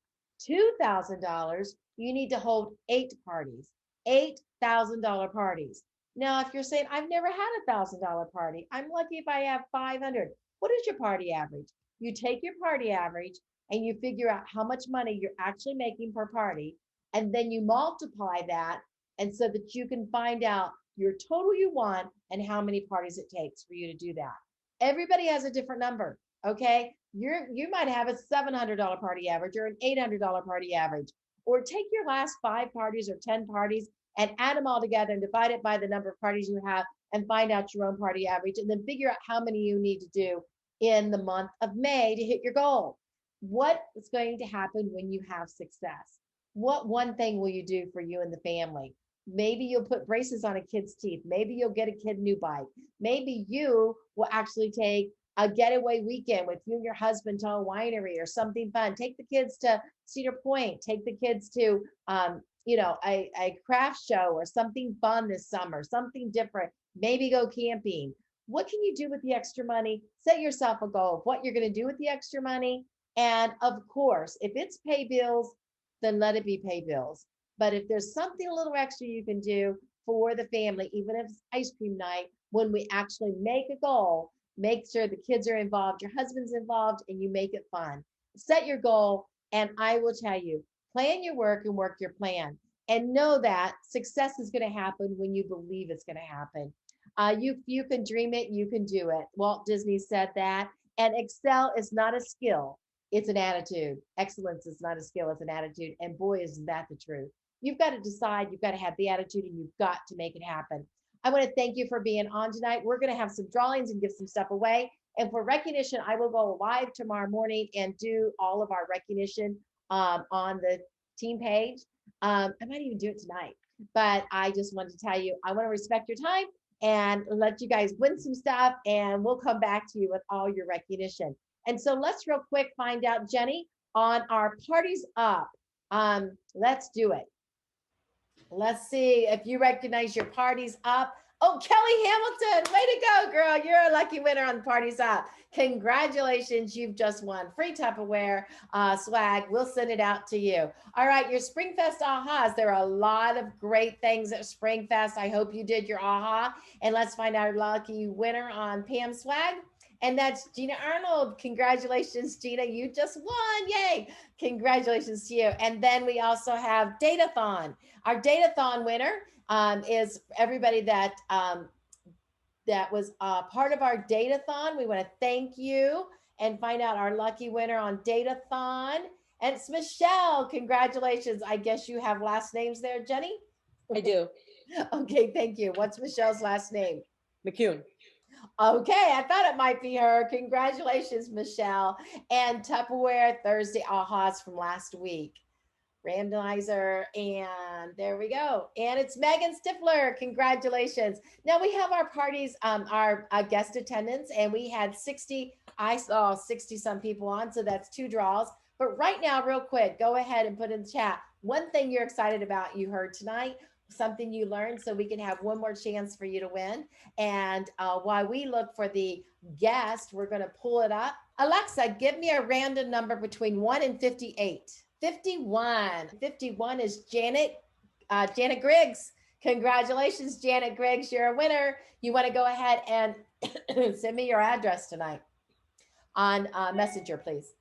$2,000, you need to hold 8 parties, $8,000 parties. Now, if you're saying, I've never had $1,000 party, I'm lucky if I have 500. What is your party average? You take your party average and you figure out how much money you're actually making per party, and then you multiply that, and so that you can find out your total you want and how many parties it takes for you to do that. Everybody has a different number, okay? You might have a $700 party average or an $800 party average, or take your last 5 parties or 10 parties and add them all together and divide it by the number of parties you have and find out your own party average, and then figure out how many you need to do in the month of May to hit your goal. What is going to happen when you have success? What one thing will you do for you and the family? Maybe you'll put braces on a kid's teeth. Maybe you'll get a kid a new bike. Maybe you will actually take a getaway weekend with you and your husband to a winery or something fun. Take the kids to Cedar Point. Take the kids to, a craft show or something fun this summer, something different. Maybe go camping. What can you do with the extra money? Set yourself a goal of what you're going to do with the extra money. And of course, if it's pay bills, then let it be pay bills. But if there's something a little extra you can do for the family, even if it's ice cream night, when we actually make a goal, make sure the kids are involved, your husband's involved, and you make it fun. Set your goal, and I will tell you, plan your work and work your plan. And know that success is going to happen when you believe it's going to happen. You can dream it, you can do it. Walt Disney said that. And excel is not a skill, it's an attitude. Excellence is not a skill, it's an attitude. And boy, is that the truth. You've got to decide, you've got to have the attitude, and you've got to make it happen. I want to thank you for being on tonight. We're going to have some drawings and give some stuff away. And for recognition, I will go live tomorrow morning and do all of our recognition on the team page. I might even do it tonight, but I just wanted to tell you, I want to respect your time and let you guys win some stuff, and we'll come back to you with all your recognition. And so let's real quick find out, Jenny, on our parties up. Let's do it. Let's see if you recognize your parties up. Oh, Kelly Hamilton, way to go, girl. You're a lucky winner on Parties Up. Congratulations, you've just won free Tupperware swag. We'll send it out to you. All right, your Springfest ahas. There are a lot of great things at Springfest. I hope you did your aha. And let's find our lucky winner on Pam swag. And that's Gina Arnold. Congratulations, Gina. You just won. Yay. Congratulations to you. And then we also have Datathon. Our Datathon winner is everybody that was part of our Datathon. We want to thank you and find out our lucky winner on Datathon. And it's Michelle. Congratulations. I guess you have last names there, Jenny? I do. Okay, thank you. What's Michelle's last name? McCune. Okay, I thought it might be her. Congratulations, Michelle. And Tupperware Thursday ahas from last week. Randomizer, and there we go. And it's Megan Stifler. Congratulations. Now we have our parties, our guest attendance, and we had 60. I saw 60 some people on, so that's 2 draws. But right now, real quick, go ahead and put in the chat one thing you're excited about you heard tonight, something you learned, so we can have one more chance for you to win. And while we look for the guest, we're going to pull it up. Alexa, give me a random number between 1 and 58. 51. 51 is Janet Griggs. Congratulations, Janet Griggs. You're a winner. You want to go ahead and send me your address tonight on Messenger, please.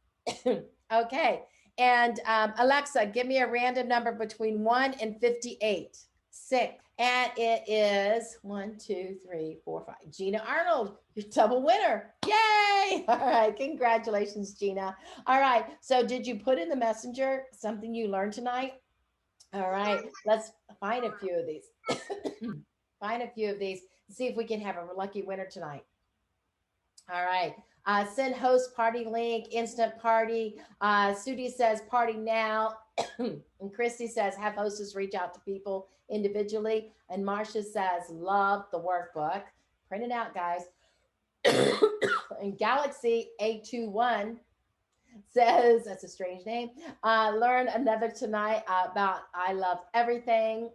Okay. And Alexa, give me a random number between 1 and 58. 6. And it is 1, 2, 3, 4, 5. Gina Arnold, your double winner. Yay! All right. Congratulations, Gina. All right. So did you put in the messenger something you learned tonight? All right. Let's find a few of these. Find a few of these. See if we can have a lucky winner tonight. All right. Send host party link, instant party. Sudie says party now. And Christy says have hostess reach out to people individually. And Marcia says love the workbook. Print it out, guys. And Galaxy A21 says that's a strange name. Learn another tonight about I love everything.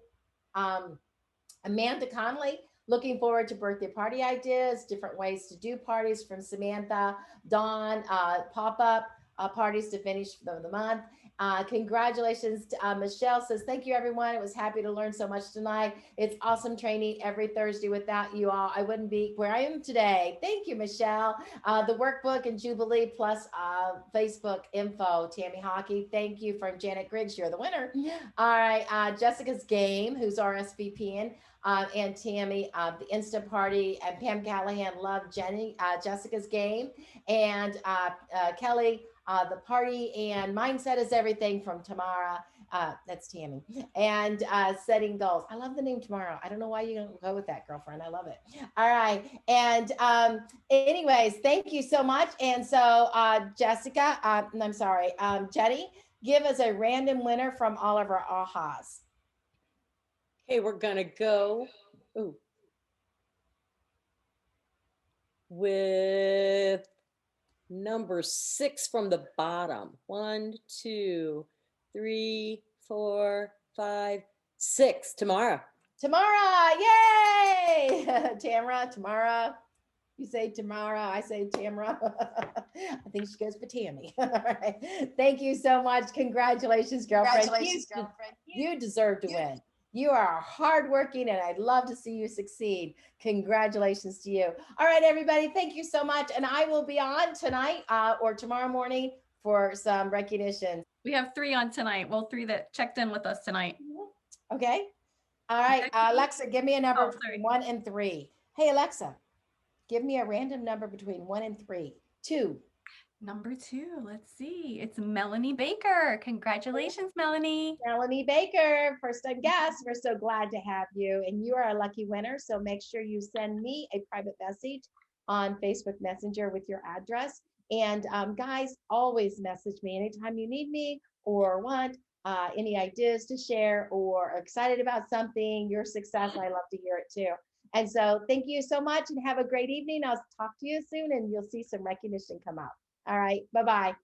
Amanda Conley, looking forward to birthday party ideas, different ways to do parties from Samantha. Dawn, pop-up parties to finish the month. Congratulations to Michelle says, thank you everyone. It was happy to learn so much tonight. It's awesome training every Thursday. Without you all, I wouldn't be where I am today. Thank you, Michelle. The workbook and Jubilee plus Facebook info, Tammy Hockey. Thank you from Janet Griggs. You're the winner. All right. Jessica's Game, who's RSVPing. And Tammy, the Instant Party, and Pam Callahan, love Jessica's Game, and Kelly, the party and mindset is everything from Tamara. That's Tammy. And setting goals. I love the name Tamara. I don't know why you don't go with that, girlfriend. I love it. All right. And anyways, thank you so much. And so Jessica, I'm sorry, Jenny, give us a random winner from all of our ahas. Okay, we're gonna go with number 6 from the bottom. 1, 2, 3, 4, 5, 6. Tamara. Tamara, yay! Tamara, Tamara. You say Tamara, I say Tamara. I think she goes for Tammy. All right. Thank you so much. Congratulations, girlfriend. You deserve to win. You are hardworking, and I'd love to see you succeed. Congratulations to you. All right, everybody. Thank you so much. And I will be on tonight or tomorrow morning for some recognition. We have 3 on tonight. Well, 3 that checked in with us tonight. Okay. All right. Alexa, give me a number between 1 and 3. Hey, Alexa, give me a random number between 1 and 3. 2. Number 2, let's see. It's Melanie Baker. Congratulations, Melanie. Melanie Baker, first time guest. We're so glad to have you. And you are a lucky winner. So make sure you send me a private message on Facebook Messenger with your address. And guys, always message me anytime you need me or want any ideas to share or are excited about something, your success. I love to hear it too. And so thank you so much and have a great evening. I'll talk to you soon and you'll see some recognition come out. All right. Bye-bye.